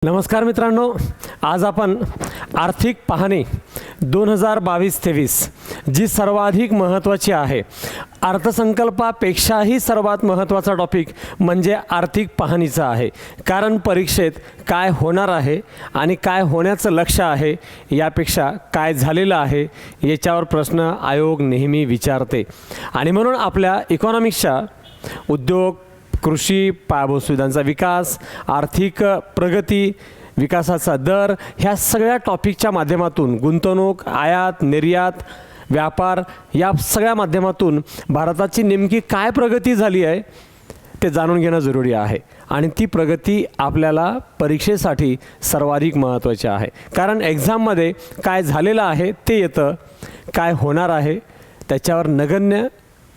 नमस्कार मित्रांनो, आज आपण आर्थिक पाहणी 2022-23 जी सर्वाधिक महत्त्वाची आहे. अर्थसंकल्पापेक्षाही सर्वात महत्त्वाचा टॉपिक म्हणजे आर्थिक पाहणीचा आहे. कारण परीक्षेत काय होणार आहे आणि काय होण्याचं लक्ष्य आहे यापेक्षा काय झालेलं आहे याच्यावर प्रश्न आयोग नेहमी विचारते. आणि म्हणून आपल्या इकॉनॉमिक्सच्या उद्योग, कृषी, पायाभूत सुविधांचा विकास, आर्थिक प्रगती, विकासाचा दर ह्या सगळ्या टॉपिकच्या माध्यमातून गुंतवणूक, आयात, निर्यात, व्यापार या सगळ्या माध्यमातून भारताची नेमकी काय प्रगती झाली आहे ते जाणून घेणं जरुरी आहे. आणि ती प्रगती आपल्याला परीक्षेसाठी सर्वाधिक महत्त्वाची आहे. कारण एक्झाममध्ये काय झालेलं आहे ते येतं, काय होणार आहे त्याच्यावर नगण्य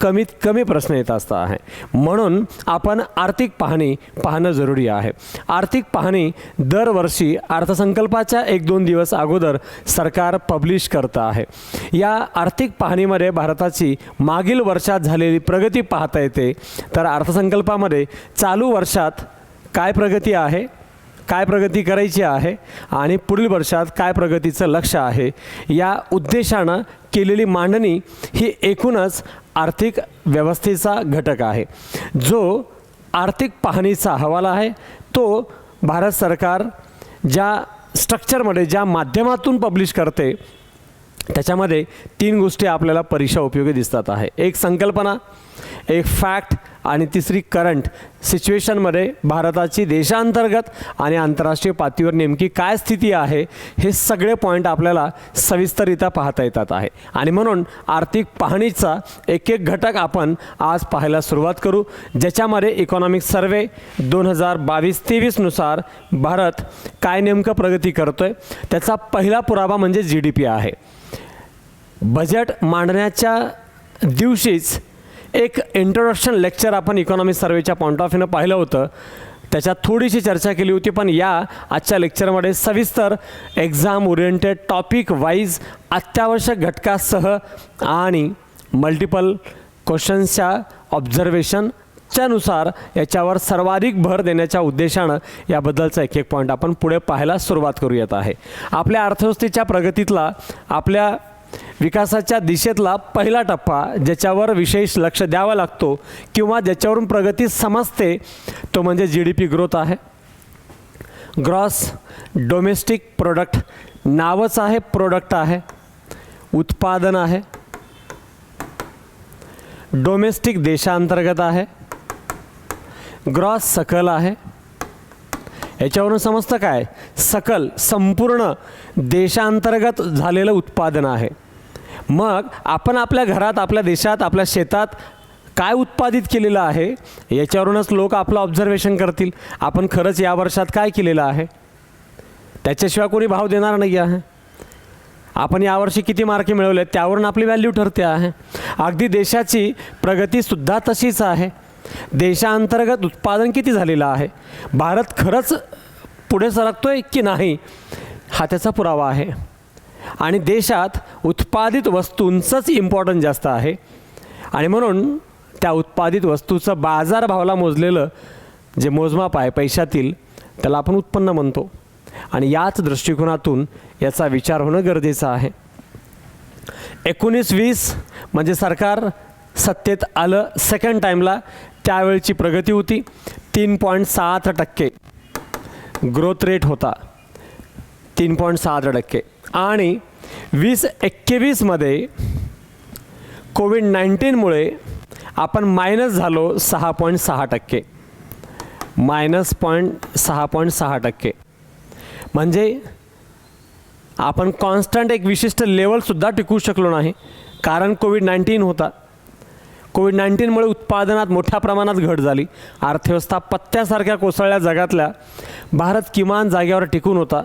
कमीत कमी प्रश्न येत असता आहे. म्हणून आपण आर्थिक पाहणी पाहणं जरुरी आहे. आर्थिक पाहणी दरवर्षी अर्थसंकल्पाच्या 1-2 दिवस अगोदर सरकार पब्लिश करतं आहे. या आर्थिक पाहणीमध्ये भारताची मागील वर्षात झालेली प्रगती पाहता येते. तर अर्थसंकल्पामध्ये चालू वर्षात काय प्रगती आहे, काय प्रगती करायची आहे आणि पुढील वर्षात काय प्रगतीचं लक्ष्य आहे या उद्देशानं केलेली मांडणी ही एकूणच आर्थिक व्यवस्थेचा घटक आहे. जो आर्थिक पाहणीचा अहवाल आहे तो भारत सरकार ज्या स्ट्रक्चरमध्ये, ज्या माध्यमातून पब्लिश करते त्याच्यामध्ये 3 गोष्टी आपल्याला परीक्षा उपयोगी दिसतात आहे. एक संकल्पना, एक फॅक्ट आणि तिसरी करंट सिच्युएशनमध्ये भारताची देशांतर्गत आणि आंतरराष्ट्रीय पातळीवर नेमकी काय स्थिती आहे हे सगळे पॉईंट आपल्याला सविस्तररित्या पाहता येतात आहे. आणि म्हणून आर्थिक पाहणीचा एक एक घटक आपण आज पाहायला सुरुवात करू, ज्याच्यामध्ये इकॉनॉमिक सर्वे 2022-23 नुसार भारत काय नेमकं प्रगती करतोय त्याचा पहिला पुरावा म्हणजे GDP आहे. बजेट मांडण्याच्या दिवशीच एक इंट्रोडक्शन लेक्चर आपण इकॉनॉमिक सर्वेच्या पॉईंट ऑफ व्ह्यूनं पाहिलं होतं. त्याच्यात थोडीशी चर्चा केली होती, पण या आजच्या लेक्चरमध्ये सविस्तर एक्झाम ओरिएंटेड टॉपिक वाईज अत्यावश्यक घटकासह आणि मल्टिपल क्वेश्चन्सच्या ऑब्झर्वेशनच्या नुसार याच्यावर सर्वाधिक भर देण्याच्या उद्देशानं याबद्दलचा एक एक पॉईंट आपण पुढे पाहायला सुरुवात करूयात आहे. आपल्या अर्थव्यवस्थेच्या प्रगतीतला, आपल्या विकासाच्या दिशेतला पहिला टप्पा ज्याच्यावर विशेष लक्ष द्यावा लागतो किंवा ज्याच्यावरून प्रगती समजते तो म्हणजे GDP ग्रोथ आहे. ग्रॉस डोमेस्टिक प्रोडक्ट नावच आहे, प्रोडक्ट आहे, उत्पादन आहे. डोमेस्टिक देशांतर्गत आहे, ग्रॉस सकल आहे. याच्यावरून समजतं काय, सकल संपूर्ण देशांतर्गत झालेलं उत्पादन आहे. मग आपण आपल्या घरात, आपल्या देशात, आपल्या शेतात काय उत्पादित केलेलं आहे याच्यावरूनच लोक आपलं ऑब्झर्वेशन करतील. आपण खरंच या वर्षात काय केलेलं आहे त्याच्याशिवाय कोणी भाव देणार नाही आहे. आपण यावर्षी किती मार्क मिळवले त्यावरून आपली व्हॅल्यू ठरते आहे. अगदी देशाची प्रगतीसुद्धा तशीच आहे. देशांतर्गत उत्पादन किती झालेलं आहे, भारत खरंच पुढे सरकतोय की नाही हा त्याचा पुरावा आहे. आणि देशात उत्पादित वस्तूंचंच इम्पॉर्टन्स जास्त आहे. आणि म्हणून त्या उत्पादित वस्तूचं बाजारभावाला मोजलेलं जे मोजमाप आहे पैशातील त्याला आपण उत्पन्न म्हणतो. आणि याच दृष्टिकोनातून याचा विचार होणं गरजेचं आहे. 19-20 म्हणजे सरकार सत्तेत आलं सेकंड टाईमला, त्यावेळची प्रगती होती 3.7% ग्रोथ रेट होता, 3.7%. आणि 20-21मध्ये कोविड-19मुळे आपण मायनस झालो 6.6%, -6.6%. म्हणजे आपण कॉन्स्टंट एक विशिष्ट लेवलसुद्धा टिकवू शकलो नाही, कारण कोविड-19 होता. कोविड-19मुळे उत्पादनात मोठ्या प्रमाणात घट झाली, अर्थव्यवस्था पत्त्यासारख्या कोसळल्या जगातल्या. भारत किमान जागेवर टिकून होता,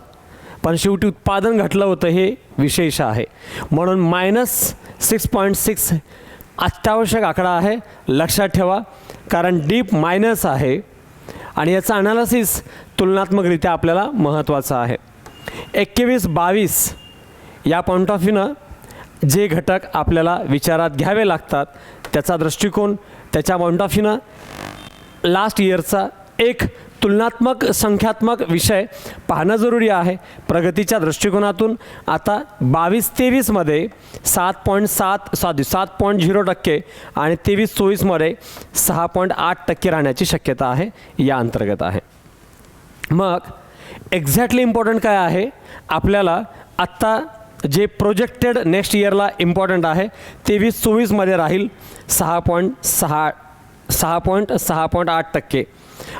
पण शेवटी उत्पादन घटलं होतं हे विशेष आहे. म्हणून -6.6 अत्यावश्यक आकडा आहे, लक्षात ठेवा, कारण डीप मायनस आहे आणि याचा अनालिसिस तुलनात्मकरित्या आपल्याला महत्त्वाचा आहे. 21-22 या पॉईंट ऑफ व्ह्यूनं जे घटक आपल्याला विचारात घ्यावे लागतात त्याचा दृष्टिकोन, त्याच्या पॉईंट ऑफ व्ह्यूनं लास्ट इयरचा एक तुलनात्मक संख्यात्मक विषय पाहणं जरुरी आहे. प्रगतीच्या दृष्टिकोनातून आता 22-23मध्ये 7.0% आणि 23-24मध्ये 6.8% राहण्याची शक्यता आहे, या अंतर्गत आहे. मग एक्झॅक्टली इम्पॉर्टंट काय आहे, आपल्याला आत्ता जे प्रोजेक्टेड नेक्स्ट इयरला इम्पॉर्टंट आहे 23-24मध्ये राहील 6.8%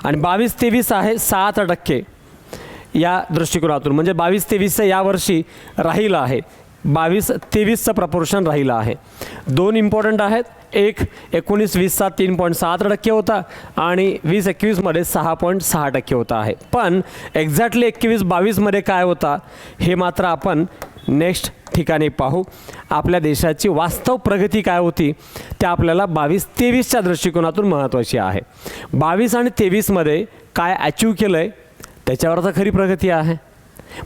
आणि 22-23 आहे 7% या दृष्टिकोनातून. म्हणजे 22-23चं यावर्षी राहिलं आहे, 22-23चं प्रपोर्शन राहिलं आहे. दोन इम्पॉर्टंट आहेत, एक 19-20चा 3.7% होता आणि 20-21मध्ये 6.6% होता आहे. पण एक्झॅक्टली 21-22मध्ये काय होता हे मात्र आपण नेक्स्ट ठिकाणी पाहू. आपल्या देशाची वास्तव प्रगती काय होती ते आपल्याला 22-23च्या दृष्टिकोनातून महत्त्वाची आहे. 22 आणि 23मध्ये काय अचीव केलं आहे त्याच्यावर तर खरी प्रगती आहे.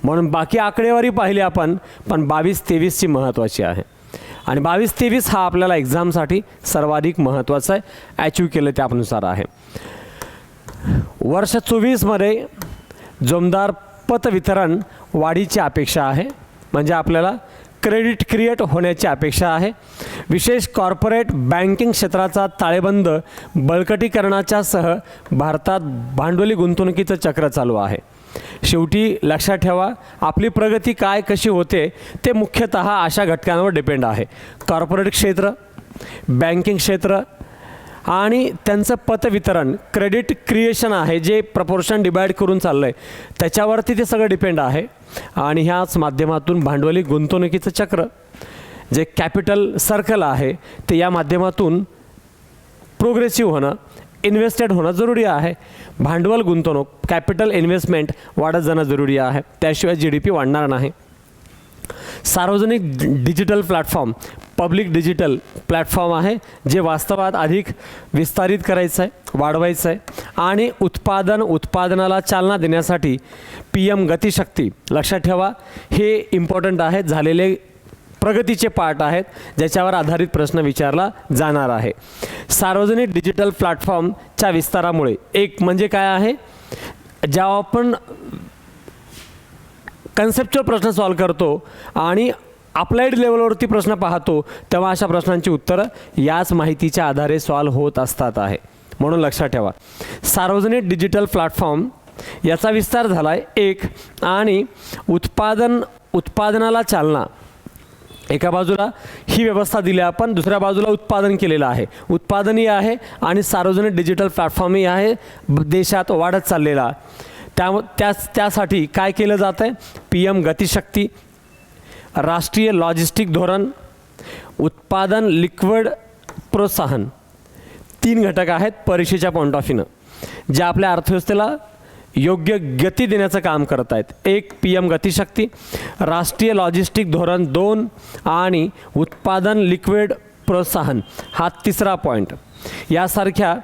म्हणून बाकी आकडेवारी पाहिली आपण, पण 22-23ची महत्त्वाची आहे. आणि 22-23 हा आपल्याला एक्झामसाठी सर्वाधिक महत्त्वाचा आहे, अचीव केलं त्यानुसार आहे. वर्ष 24मध्ये जोमदार पतवितरण वाढीची अपेक्षा आहे. म्हणजे आपल्याला क्रेडिट क्रिएट होण्याची अपेक्षा आहे. विशेष कॉर्पोरेट बँकिंग क्षेत्राचा ताळेबंद बळकटीकरणाच्या सह भारतात भांडवली गुंतवणुकीचं चक्र चालू आहे. शेवटी लक्षात ठेवा, आपली प्रगती काय कशी होते ते मुख्यतः अशा घटकांवर डिपेंड आहे. कॉर्पोरेट क्षेत्र, बँकिंग क्षेत्र आणि त्यांचं पतवितरण, क्रेडिट क्रिएशन आहे जे प्रपोर्शन डिवाइड करून चाललं आहे त्याच्यावरती ते सगळं डिपेंड आहे. आणि ह्याच माध्यमातून भांडवली गुंतवणुकीचं चक्र जे कॅपिटल सर्कल आहे ते या माध्यमातून प्रोग्रेसिव्ह होणं, इन्व्हेस्टेड होणं जरुरी आहे. भांडवल गुंतवणूक, कॅपिटल इन्व्हेस्टमेंट वाढत जाणं जरुरी आहे, त्याशिवाय GDP वाढणार नाही. सार्वजनिक digital platform, public digital platform आहे जे वास्तवात अधिक विस्तारित करायचं आहे, वाढवायचं आहे. आणि उत्पादनाला चालना देण्यासाठी PM गतिशक्ती, लक्षात ठेवा हे इम्पॉर्टंट आहेत, झालेले प्रगतीचे पार्ट आहेत ज्याच्यावर आधारित प्रश्न विचारला जाणार आहे. सार्वजनिक डिजिटल प्लॅटफॉर्मच्या विस्तारामुळे एक म्हणजे काय आहे, जेव्हा आपण कन्सेप्च्युअल प्रश्न सॉल्व करतो आणि अप्लाइड लेवलवरती प्रश्न पाहतो तेव्हा अशा प्रश्नांची उत्तरं याच माहितीच्या आधारे सॉल्व होत असतात आहे. म्हणून लक्षात ठेवा, सार्वजनिक डिजिटल प्लॅटफॉर्म याचा विस्तार झाला आहे एक. आणि उत्पादनाला चालना, एका बाजूला ही व्यवस्था दिली आपण, दुसऱ्या बाजूला उत्पादन केलेलं आहे, उत्पादनही आहे आणि सार्वजनिक डिजिटल प्लॅटफॉर्मही आहे देशात वाढत चाललेला. त्यासाठी काय केलं जातं आहे, PM गतिशक्ती, राष्ट्रीय लॉजिस्टिक धोरण, उत्पादन लिक्विड प्रोत्साहन, 3 घटक आहेत परीक्षेच्या पॉईंट ऑफ व्ह्यूनं जे आपल्या अर्थव्यवस्थेला योग्य गती देण्याचं काम करत आहेत. एक PM गतिशक्ती, राष्ट्रीय लॉजिस्टिक धोरण 2 आणि उत्पादन लिक्विड प्रोत्साहन हा तिसरा पॉईंट. यासारख्या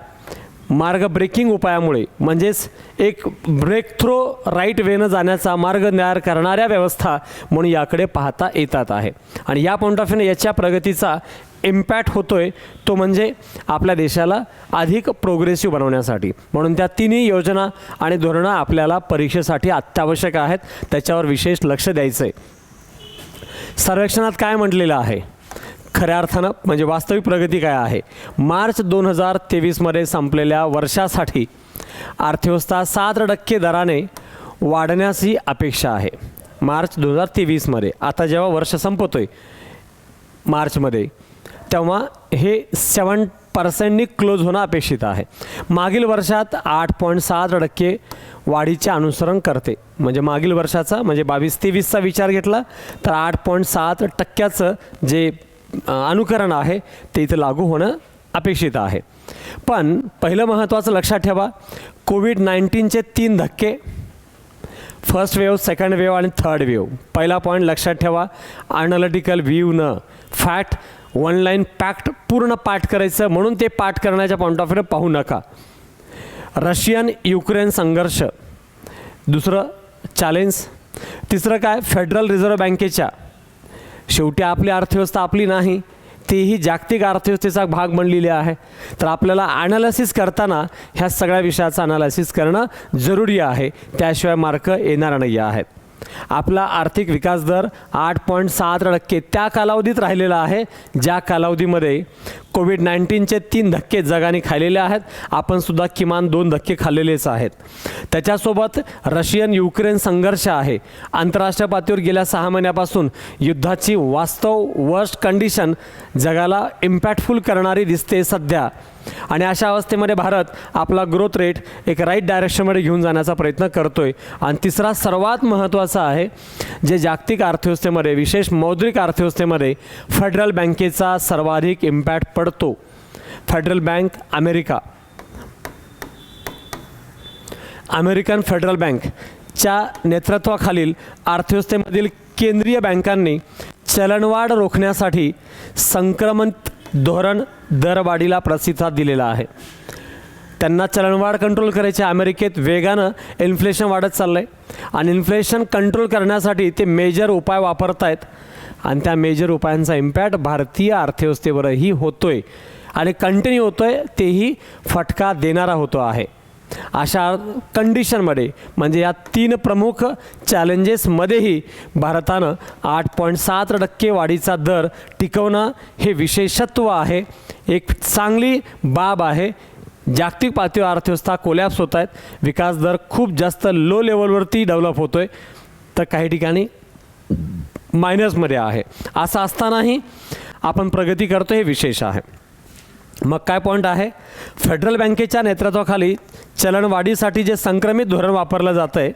मार्ग ब्रेकिंग उपायामुळे, म्हणजेच एक ब्रेक थ्रो राईट वेनं जाण्याचा मार्ग तयार करणाऱ्या व्यवस्था म्हणून याकडे पाहता येतात आहे. आणि या पॉईंट ऑफ व्ह्यूने याच्या प्रगतीचा इम्पॅक्ट होतोय तो म्हणजे आपल्या देशाला अधिक प्रोग्रेसिव्ह बनवण्यासाठी. म्हणून त्या तिन्ही योजना आणि धोरणं आपल्याला परीक्षेसाठी अत्यावश्यक आहेत, त्याच्यावर विशेष लक्ष द्यायचं आहे. सर्वेक्षणात काय म्हटलेलं आहे खऱ्या अर्थानं, म्हणजे वास्तविक प्रगती काय आहे. मार्च 2023मध्ये संपलेल्या वर्षासाठी अर्थव्यवस्था 7% दराने वाढण्याची अपेक्षा आहे. मार्च 2023मध्ये, आता जेव्हा वर्ष संपतोय मार्चमध्ये, तेव्हा हे 7% क्लोज होणं अपेक्षित आहे. मागील वर्षात 8.7% वाढीचे अनुसरण करते. म्हणजे मागील वर्षाचा म्हणजे 22-23चा विचार घेतला तर 8.7%चं जे अनुकरण आहे ते इथं लागू होणं अपेक्षित आहे. पण पहिलं महत्त्वाचं लक्षात ठेवा, कोविड-19चे 3 धक्के, फर्स्ट वेव्ह, सेकंड वेव्ह आणि थर्ड वेव्ह. पहिला पॉईंट लक्षात ठेवा, अनालिटिकल व्ह्यूनं फॅक्ट 1 लाईन पॅक्ट पूर्ण पाठ करायचं, म्हणून ते पाठ करण्याच्या पॉईंट ऑफ व्ह्यू पाहू नका. रशियन युक्रेन संघर्ष दुसरं चॅलेंज. तिसरं काय, फेडरल रिझर्व्ह बँकेच्या, शेवटी आपली अर्थव्यवस्था आपली नाही, तेही जागतिक अर्थव्यवस्थेचा भाग बनलेली आहे. तर आपल्याला ॲनालिसिस करताना ह्या सगळ्या विषयाचं ॲनालिसिस करणं जरुरी आहे, त्याशिवाय मार्क येणार नाही आहेत. आपला आर्थिक विकास दर 8.7% त्या कालावधीत राहिलेला आहे ज्या कालावधीमध्ये कोविड-19चे 3 धक्के जगाने खाल्लेले आहेत. आपण सुद्धा किमान 2 धक्के खाल्लेलेच आहेत. त्याच्यासोबत रशियन युक्रेन संघर्ष आहे. आंतरराष्ट्रीय पातळीवर गेल्या 6 महिन्यापासून युद्धाची वास्तव वर्स्ट कंडिशन जगाला इम्पॅक्टफुल करणारी दिसते सध्या. आणि अशा अवस्थेमध्ये भारत आपला ग्रोथ रेट एक राईट डायरेक्शनमध्ये घेऊन जाण्याचा प्रयत्न करतोय. आणि तिसरा सर्वात महत्त्वाचा आहे, जे जागतिक अर्थव्यवस्थेमध्ये विशेष मौद्रिक अर्थव्यवस्थेमध्ये फेडरल बँकेचा सर्वाधिक इम्पॅक्ट पडतो. फेडरल बँक अमेरिकन फेडरल बँकच्या नेतृत्वाखालील अर्थव्यवस्थेमधील केंद्रीय बँकांनी चलनवाढ रोखण्यासाठी संक्रमित धोरण दरवाढीला प्रतिसाद दिलेला आहे. त्यांना चलनवाढ कंट्रोल करायचे. अमेरिकेत वेगानं इन्फ्लेशन वाढत चाललं आहे आणि इन्फ्लेशन कंट्रोल करण्यासाठी ते मेजर उपाय वापरत आहेत. आणि त्या मेजर उपायांचा इम्पॅक्ट भारतीय अर्थव्यवस्थेवरही होतो आहे आणि कंटिन्यू होतो आहे, तेही फटका देणारा होतो आहे. अशा कंडिशनमध्ये म्हणजे या 3 प्रमुख चॅलेंजेसमध्येही भारतानं 8.7% वाढीचा दर टिकवणं हे विशेषत्व आहे, एक चांगली बाब आहे. जागतिक पातळीवर अर्थव्यवस्था कोलॅप्स होत आहेत, विकास दर खूप जास्त लो लेवलवरती डेव्हलप होतो आहे, तर काही ठिकाणी मायनसमध्ये आहे. असं असतानाही आपण प्रगती करतो, हे विशेष आहे. मग काय पॉईंट आहे? फेडरल बँकेच्या नेतृत्वाखाली चलनवाढीसाठी जे संक्रमित धोरण वापरलं जातं आहे,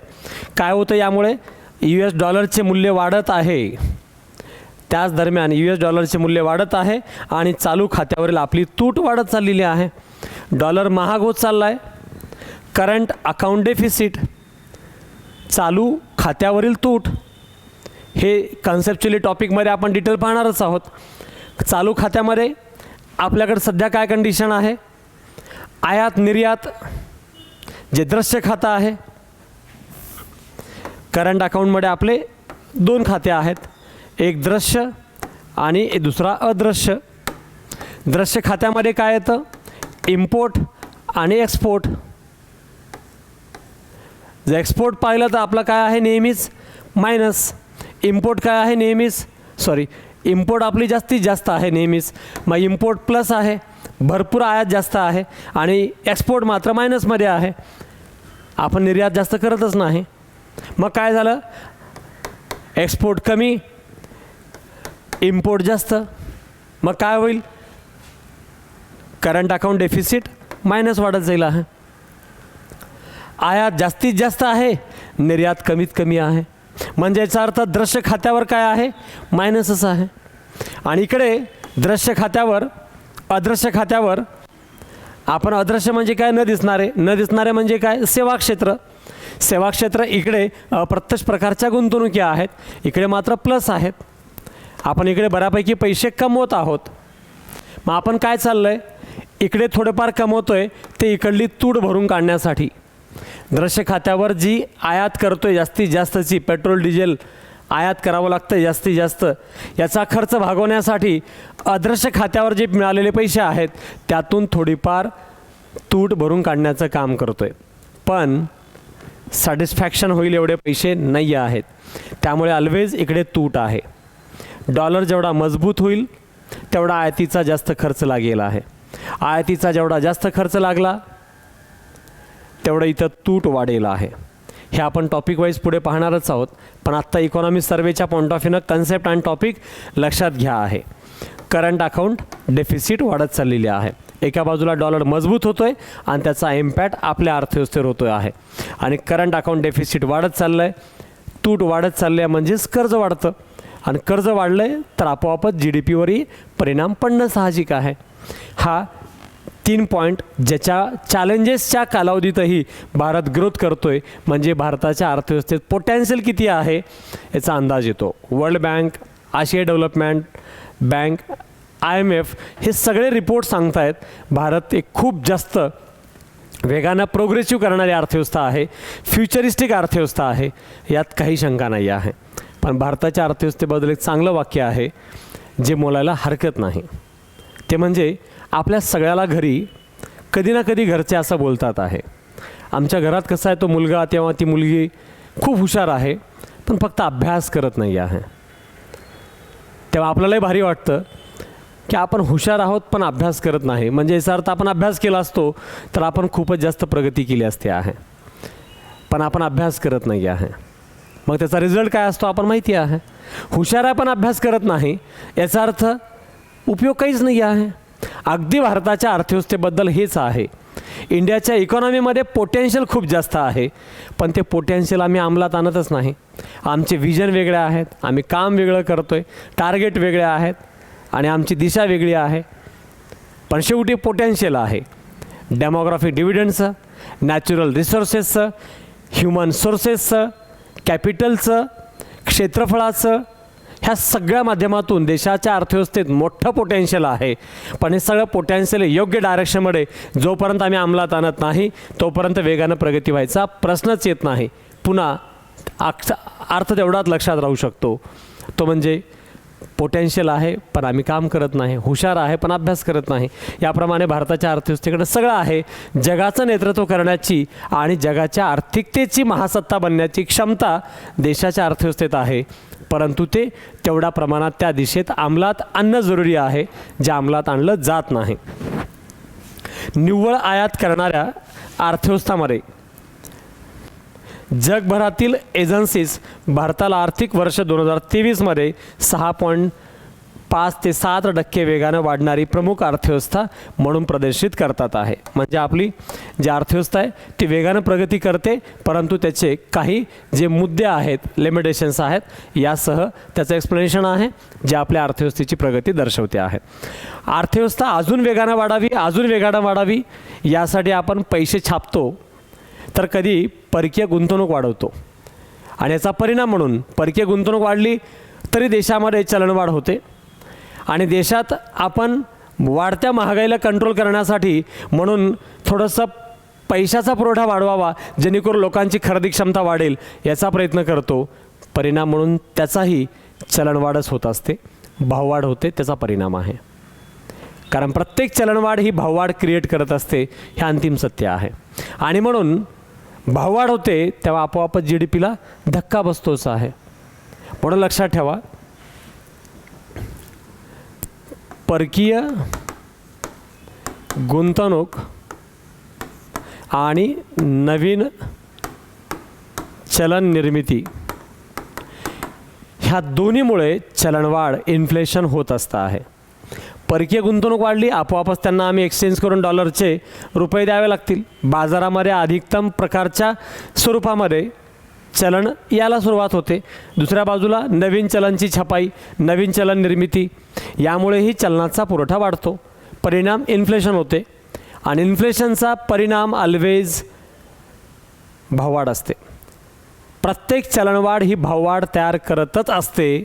काय होतं यामुळे US डॉलरचे मूल्य वाढत आहे. त्याच दरम्यान US डॉलरचे मूल्य वाढत आहे आणि चालू खात्यावरील आपली तूट वाढत चाललेली आहे. डॉलर महाग होत चालला आहे. करंट अकाउंट डेफिसिट, चालू खात्यावरील तूट, हे कन्सेप्च्युअली टॉपिकमध्ये आपण डिटेल पाहणारच आहोत. चालू खात्यामध्ये आपल्याकडे सध्या काय कंडिशन आहे? आयात निर्यात जे दृश्य खातं आहे. करंट अकाउंटमध्ये आपले 2 खाते आहेत, एक दृश्य आणि दुसरा अदृश्य. दृश्य खात्यामध्ये काय येतं? इम्पोर्ट आणि एक्सपोर्ट. जर एक्सपोर्ट पाहिलं तर आपलं काय आहे? नेहमीच मायनस. इम्पोर्ट काय आहे? नेहमीच इम्पोर्ट आपली जास्तीत जास्त आहे नेहमीच. मग इम्पोर्ट प्लस आहे, भरपूर आयात जास्त आहे, आणि एक्सपोर्ट मात्र मायनसमध्ये आहे. आपण निर्यात जास्त करतच नाही. मग काय झालं? एक्सपोर्ट कमी, इम्पोर्ट जास्त. मग काय होईल? करंट अकाउंट डेफिसिट मायनस वाढत जाईल आहे. आयात जास्तीत जास्त आहे, निर्यात कमीत कमी आहे. म्हणजे याचा अर्थ दृश्य खात्यावर काय आहे? मायनसच आहे. आणि इकडे दृश्य खात्यावर अदृश्य खात्यावर आपण अदृश्य म्हणजे काय? न दिसणारे म्हणजे काय? सेवा क्षेत्र. इकडे प्रत्यक्ष प्रकारच्या गुंतवणुकी आहेत, इकडे मात्र प्लस आहेत. आपण इकडे बऱ्यापैकी पैसे कमवत आहोत. मग आपण काय चाललं आहे? इकडे थोडेफार कमवतोय, ते इकडली तूट भरून काढण्यासाठी. दृश्य खात्यावर जी आयात करतोय जास्तीत जास्तची, पेट्रोल डिझेल आयात करावं लागतं जास्तीत जास्त, याचा खर्च भागवण्यासाठी अदृश्य खात्यावर जे मिळालेले पैसे आहेत त्यातून थोडीफार तूट भरून काढण्याचं काम करतोय. पण सॅटिस्फॅक्शन होईल एवढे पैसे नाही आहेत, त्यामुळे ऑलवेज इकडे तूट आहे. डॉलर जेवढा मजबूत होईल तेवढा आयातीचा जास्त खर्च लागेल आहे. आयातीचा जेवढा जास्त खर्च लागला तेवढं इथं तूट वाढेल आहे. हे आपण टॉपिक वाईज पुढे पाहणारच आहोत, पण आत्ता इकॉनॉमी सर्वेच्या पॉईंट ऑफ व्ह्यूनं कन्सेप्ट आणि टॉपिक लक्षात घ्या आहे. करंट अकाउंट डेफिसिट वाढत चाललेली आहे. एका बाजूला डॉलर मजबूत होतो आहे आणि त्याचा इम्पॅक्ट आपल्या अर्थव्यवस्थेवर होतो आहे. आणि करंट अकाउंट डेफिसिट वाढत चाललं आहे, तूट वाढत चाललं आहे, म्हणजेच कर्ज वाढतं. आणि कर्ज वाढलं आहे तर आपोआपच GDPवरही परिणाम पडणं साहजिक आहे. हा 3 पॉईंट ज्याच्या चॅलेंजेसच्या कालावधीतही भारत ग्रोथ करतोय, म्हणजे भारताच्या अर्थव्यवस्थेत पोटेन्शियल किती आहे याचा अंदाज येतो. वर्ल्ड बँक, आशिया डेव्हलपमेंट बँक, IMF हे सगळे रिपोर्ट सांगत आहेत भारत एक खूप जास्त वेगानं प्रोग्रेसिव्ह करणारी अर्थव्यवस्था आहे, फ्युचरिस्टिक अर्थव्यवस्था आहे, यात काही शंका नाही आहे. पण भारताच्या अर्थव्यवस्थेबद्दल एक चांगलं वाक्य आहे जे बोलायला हरकत नाही, ते म्हणजे आपल्या सगळ्याला घरी कधी ना कधी घरचे असं बोलतात आहे, आमच्या घरात कसं आहे, तो मुलगा तेव्हा ती मुलगी खूप हुशार आहे पण फक्त अभ्यास करत नाही आहे. तेव्हा आपल्यालाही भारी वाटतं की आपण हुशार आहोत पण अभ्यास करत नाही, म्हणजे याचा अर्थ आपण अभ्यास केला असतो तर आपण खूपच जास्त प्रगती केली असते आहे, पण आपण अभ्यास करत नाही आहे. मग त्याचा रिझल्ट काय असतो आपण माहिती आहे. हुशार आहे पण अभ्यास करत नाही, याचा अर्थ उपयोग काहीच नाही आहे. अगदी भारताच्या अर्थव्यवस्थेबद्दल हेच आहे. इंडियाच्या इकॉनॉमीमध्ये पोटेन्शियल खूप जास्त आहे, पण ते पोटेन्शियल आम्ही अंमलात आणतच नाही. आमचे विजन वेगळे आहेत, आम्ही काम वेगळं करतो आहे, टार्गेट वेगळे आहेत आणि आमची दिशा वेगळी आहे. पण शेवटी पोटेन्शियल आहे. डेमोग्राफिक डिव्हिडंडचं, नॅचरल रिसोर्सेसचं, ह्युमन सोर्सेसचं, कॅपिटलचं, क्षेत्रफळाचं, ह्या सगळ्या माध्यमातून देशाच्या अर्थव्यवस्थेत मोठं पोटेन्शियल आहे. पण हे सगळं पोटेन्शियल योग्य डायरेक्शनमध्ये जोपर्यंत आम्ही अंमलात आणत नाही तोपर्यंत वेगानं प्रगती व्हायचा प्रश्नच येत नाही. पुन्हा अर्थ तेवढाच लक्षात राहू शकतो, तो म्हणजे पोटेन्शियल आहे पण आम्ही काम करत नाही, हुशार आहे पण अभ्यास करत नाही. याप्रमाणे भारताच्या अर्थव्यवस्थेकडे सगळं आहे. जगाचं नेतृत्व करण्याची आणि जगाच्या आर्थिकतेची महासत्ता बनण्याची क्षमता देशाच्या अर्थव्यवस्थेत आहे, परंतु ते तेवढ्या प्रमाणात त्या दिशेत अंमलात आणणं जरुरी आहे, जे अंमलात आणलं जात नाही. निव्वळ आयात करणाऱ्या अर्थव्यवस्थामध्ये जगभरातील एजन्सीज भारताला आर्थिक वर्ष 2023मध्ये 6.5 ते 7% वेगानं वाढणारी प्रमुख अर्थव्यवस्था म्हणून प्रदर्शित करतात आहे. म्हणजे आपली जी अर्थव्यवस्था आहे ती वेगानं प्रगती करते, परंतु त्याचे काही जे मुद्दे आहेत, लिमिटेशन्स आहेत, यासह त्याचं एक्सप्लेनेशन आहे जे आपल्या अर्थव्यवस्थेची प्रगती दर्शवते आहे. अर्थव्यवस्था अजून वेगानं वाढावी यासाठी आपण पैसे छापतो, तर कधी परकीय गुंतवणूक वाढवतो आणि याचा परिणाम म्हणून परकीय गुंतवणूक वाढली तरी देशामध्ये चलनवाढ होते आणि देशात आपण वाढत्या महागाईला कंट्रोल करण्यासाठी म्हणून थोडंसं पैशाचा पुरवठा वाढवावा जेणेकरून लोकांची खरेदी क्षमता वाढेल याचा प्रयत्न करतो. परिणाम म्हणून त्याचाही चलनवाढच होत असते, भाववाढ होते, त्याचा परिणाम आहे. कारण प्रत्येक चलनवाढ ही भाववाढ क्रिएट करत असते, हे अंतिम सत्य आहे. आणि म्हणून भाववाढ होते तेव्हा आपोआपच GDPला धक्का बसतोच आहे. म्हणून लक्षात ठेवा, परकीय गुंतवणूक आणि नवीन चलन निर्मिती ह्या दोन्हीमुळे चलनवाढ इन्फ्लेशन होत असतं आहे. परकीय गुंतवणूक वाढली, आपोआपच त्यांना आम्ही एक्सचेंज करून डॉलरचे रुपये द्यावे लागतील. बाजारामध्ये अधिकतम प्रकारच्या स्वरूपामध्ये चलन याला सुरुवात होते. दुसऱ्या बाजूला नवीन चलनची छपाई, नवीन चलन निर्मिती, यामुळेही चलनाचा पुरवठा वाढतो, परिणाम इन्फ्लेशन होते आणि इन्फ्लेशनचा परिणाम ऑलवेज भाववाढ असते. प्रत्येक चलनवाढ ही भाववाढ तयार करतच असते,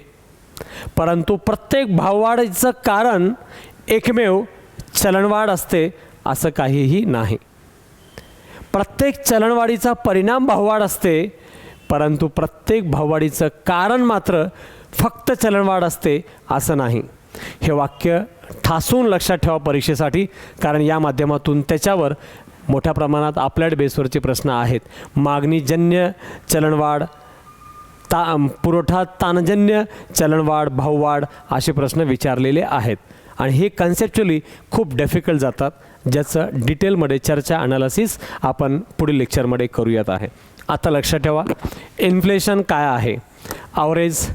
परंतु प्रत्येक भाववाढीचं कारण एकमेव चलनवाढ असते असं काहीही नाही. प्रत्येक चलनवाढीचा परिणाम भाववाढ असते, परंतु प्रत्येक भाववाढीचं कारण मात्र फक्त चलनवाढ असते असं नाही. हे वाक्य ठासून लक्षात ठेवा परीक्षेसाठी, कारण या माध्यमातून त्याच्यावर मोठ्या प्रमाणात अप्लाइड बेसवरचे प्रश्न आहेत. मागणीजन्य चलनवाढ, पुरवठा ताणजन्य चलनवाढ, भाववाढ असे प्रश्न विचारलेले आहेत आणि हे कन्सेप्च्युअली खूप डिफिकल्ट जातात, ज्याचं डिटेलमध्ये चर्चा अनालिसिस आपण पुढील लेक्चरमध्ये करूयात आहे. आता लक्षात ठेवा, इन्फ्लेशन काय आहे. ॲव्हरेज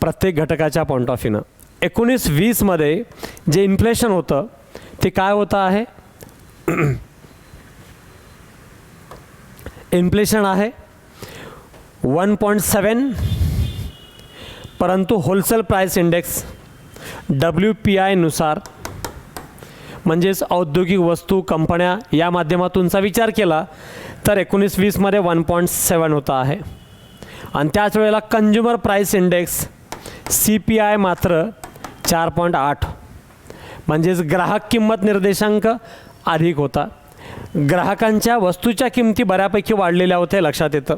प्रत्येक घटकाच्या पॉईंट ऑफ व्ह्यूनं 19-20मध्ये जे इन्फ्लेशन होतं ते काय होतं आहे, इन्फ्लेशन आहे 1.7, परंतु होलसेल प्राइस इंडेक्स WPI नुसार, म्हणजेच औद्योगिक वस्तू कंपन्या या माध्यमातूनचा विचार केला तर 19-20मध्ये 1.7 होता आहे आणि त्याच वेळेला कंझ्युमर प्राइस इंडेक्स CPI मात्र 4.8, म्हणजेच ग्राहक किंमत निर्देशांक अधिक होता. ग्राहकांच्या वस्तूच्या किमती बऱ्यापैकी वाढलेल्या होत्या लक्षात येतं.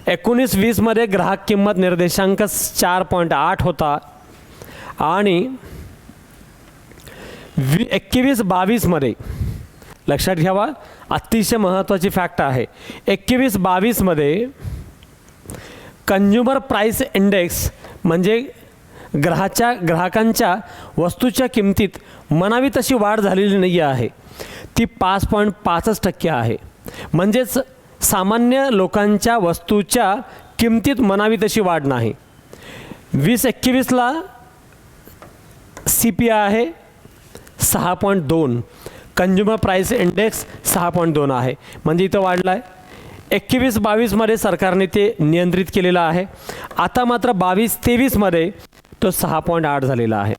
19-20मध्ये ग्राहक किंमत निर्देशांक 4.8 होता आणि 21-22मध्ये लक्षात घ्यावा, अतिशय महत्त्वाची फॅक्ट आहे. 21-22मध्ये कंझ्युमर प्राईस इंडेक्स म्हणजे ग्राहकांच्या वस्तूच्या किमतीत म्हणावी तशी वाढ झालेली नाही आहे. ती 5.5% आहे. म्हणजेच सामान्य लोकांच्या वस्तूच्या किमतीत म्हणावी तशी वाढ नाही. 20-21ला CPI आहे 6.2, कंझ्युमर प्राईस इंडेक्स 6.2 आहे, म्हणजे इथं वाढला आहे. 21-22मध्ये सरकारने ते नियंत्रित केलेलं आहे. आता मात्र 22-23मध्ये तो 6.8 झालेला आहे,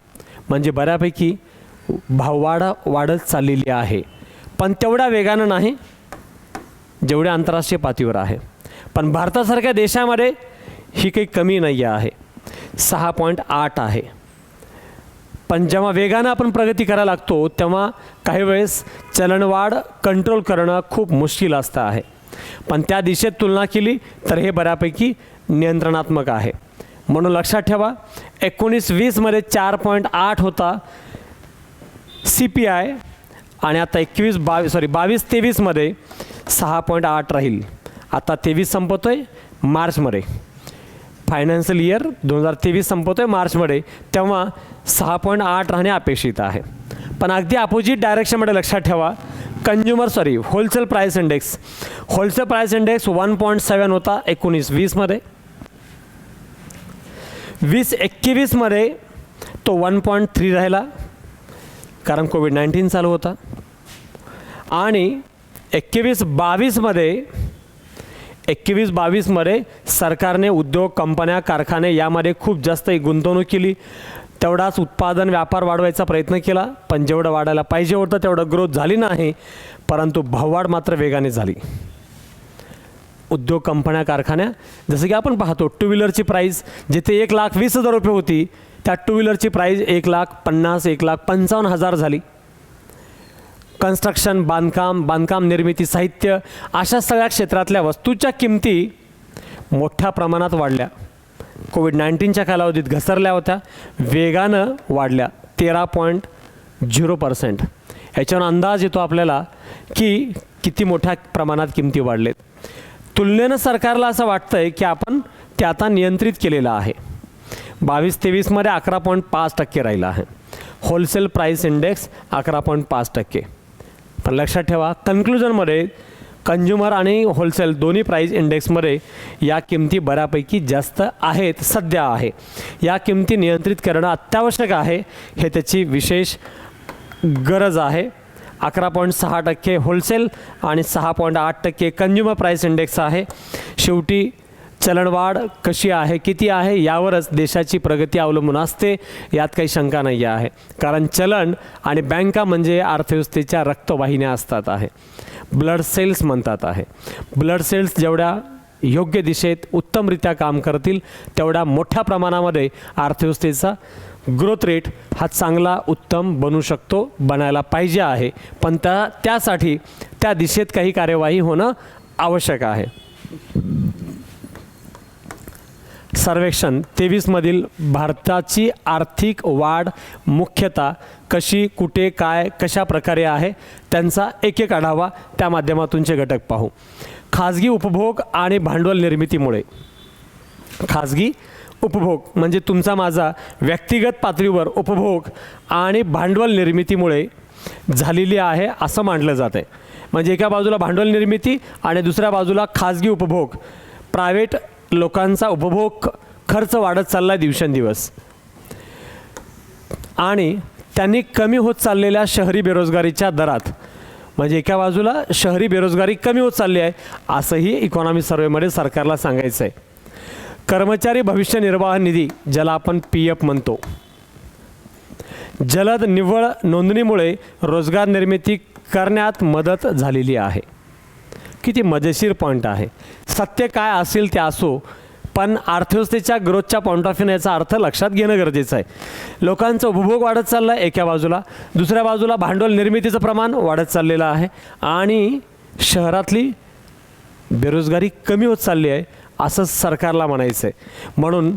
म्हणजे बऱ्यापैकी भाववाढ वाढत चाललेली आहे, पण तेवढ्या वेगानं नाही जेवढ्या आंतरराष्ट्रीय पातळीवर आहे. पण भारतासारख्या देशामध्ये ही काही कमी नाही आहे, 6.8 आहे. पण जेव्हा वेगानं आपण प्रगती करायला लागतो तेव्हा काही वेळेस चलनवाढ कंट्रोल करणं खूप मुश्किल असतं आहे. पण त्या दिशेत तुलना केली तर हे बऱ्यापैकी नियंत्रणात्मक आहे. म्हणून लक्षात ठेवा, 19-20मध्ये 4.8 होता CPI आणि आता 22-23मध्ये 6.8 राहील. आता 23 संपतोय मार्चमध्ये, फायनान्शियल इयर 2023 संपतोय मार्चमध्ये, तेव्हा 6.8 राहणे अपेक्षित आहे. पण अगदी अपोजिट डायरेक्शनमध्ये लक्षात ठेवा, होलसेल प्राईस इंडेक्स 1.7 होता 19-20मध्ये. 20-21मध्ये तो 1.3 राहिला, कारण कोविड-19 चालू होता. आणि 21-22मध्ये सरकारने उद्योग, कंपन्या, कारखाने यामध्ये खूप जास्त गुंतवणूक केली. तेवढाच उत्पादन, व्यापार वाढवायचा प्रयत्न केला, पण जेवढं वाढायला पाहिजे होतं तेवढं ग्रोथ झाली नाही, परंतु भाववाढ मात्र वेगाने झाली. उद्योग, कंपन्या, कारखान्या, जसं की आपण पाहतो टू व्हीलरची प्राईस जिथे 1,20,000 रुपये होती, त्या टू व्हीलरची प्राईस 1,50,000, 1,55,000 झाली. कन्स्ट्रक्शन, बांधकाम निर्मिती, साहित्य, अशा सगळ्या क्षेत्रातल्या वस्तूच्या किमती मोठ्या प्रमाणात वाढल्या. कोविड-19च्या कालावधीत घसरल्या होत्या, वेगानं वाढल्या 13.0%. याच्यावर अंदाज येतो आपल्याला की किती मोठ्या प्रमाणात किमती वाढलेत. तुलनेनं सरकारला असं वाटतं आहे की आपण ते आता नियंत्रित केलेलं आहे. 22-23मध्ये 11.5% राहिला आहे. Wholesale price index 11.5%. पण लक्षात ठेवा, कन्क्लुजनमध्ये कंझ्युमर आणि होलसेल दोन्ही प्राईस इंडेक्समध्ये या किमती बऱ्यापैकी जास्त आहेत, सध्या आहे. या किमती नियंत्रित करणं अत्यावश्यक आहे, हे त्याची विशेष गरज आहे. 11.6% होलसेल आणि 6.8% कंझ्युमर प्राईस इंडेक्स आहे. शेवटी चलनवाढ कशी आहे, किती आहे, यावरच देशाची प्रगती अवलंबून असते, यात काही शंका नाही आहे. कारण चलन आणि बँका म्हणजे अर्थव्यवस्थेच्या रक्तवाहिन्या असतात आहे, ब्लड सेल्स म्हणतात आहे. ब्लड सेल्स जेवढ्या योग्य दिशेत उत्तमरित्या काम करतील तेवढ्या मोठ्या प्रमाणामध्ये अर्थव्यवस्थेचा ग्रोथ रेट हा चांगला, उत्तम बनू शकतो, बनायला पाहिजे आहे. पण त्यासाठी त्या दिशेत काही कार्यवाही होणं आवश्यक आहे. सर्वेक्षण 23मधील भारताची आर्थिक वाढ मुख्यतः कशी, कुठे, काय, कशा प्रकारे आहे, त्यांचा एक आढावा, त्या माध्यमातूनचे घटक पाहू. खाजगी उपभोग आणि भांडवल निर्मितीमुळे, खाजगी उपभोग म्हणजे तुमचा माझा व्यक्तिगत पातळीवर उपभोग आणि भांडवल निर्मितीमुळे झालेली आहे असं मानलं जातं आहे. म्हणजे एका बाजूला भांडवल निर्मिती आणि दुसऱ्या बाजूला खाजगी उपभोग, प्रायव्हेट लोकांचा उपभोग खर्च वाढत चालला दिवसेंदिवस, आणि त्यांनी कमी होत चाललेल्या शहरी बेरोजगारीच्या दरात, म्हणजे एका बाजूला शहरी बेरोजगारी कमी होत चालली आहे असंही इकॉनॉमी सर्वेमध्ये सरकारला सांगायचं आहे. कर्मचारी भविष्य निर्वाह निधी, ज्याला आपण PF म्हणतो, जलद निव्वळ नोंदणीमुळे रोजगार निर्मिती करण्यात मदत झालेली आहे. किती मजेशीर पॉईंट आहे. सत्य काय असेल ते असो, पण अर्थव्यवस्थेच्या ग्रोथच्या पॉईंट ऑफ व्ह्यूने याचा अर्थ लक्षात घेणं गरजेचं आहे. लोकांचा उपभोग वाढत चालला आहे एका बाजूला, दुसऱ्या बाजूला भांडवल निर्मितीचं प्रमाण वाढत चाललेलं आहे आणि शहरातली बेरोजगारी कमी होत चालली आहे असं सरकारला म्हणायचं आहे. म्हणून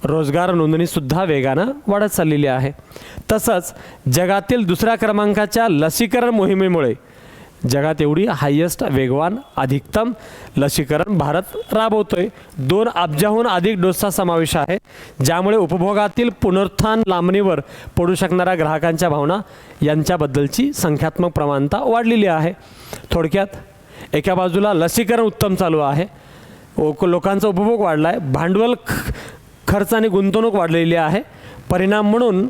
रोजगार नोंदणीसुद्धा वेगानं वाढत चाललेली आहे. तसंच जगातील दुसऱ्या क्रमांकाच्या लसीकरण मोहिमेमुळे जगात एवढी हायेस्ट वेगवान अधिकतम लसीकरण भारत राबवतोय. 2 अब्जाहून अधिक डोसचा समावेश आहे, ज्यामुळे उपभोगातील पुनरुत्थान लांबणीवर पडू शकणाऱ्या ग्राहकांच्या भावना यांच्याबद्दलची संख्यात्मक प्रमाणता वाढलेली आहे. थोडक्यात एका बाजूला लसीकरण उत्तम चालू आहे, लोकांचा उपभोग वाढला आहे, भांडवल खर्च आणि गुंतवणूक वाढलेली आहे. परिणाम म्हणून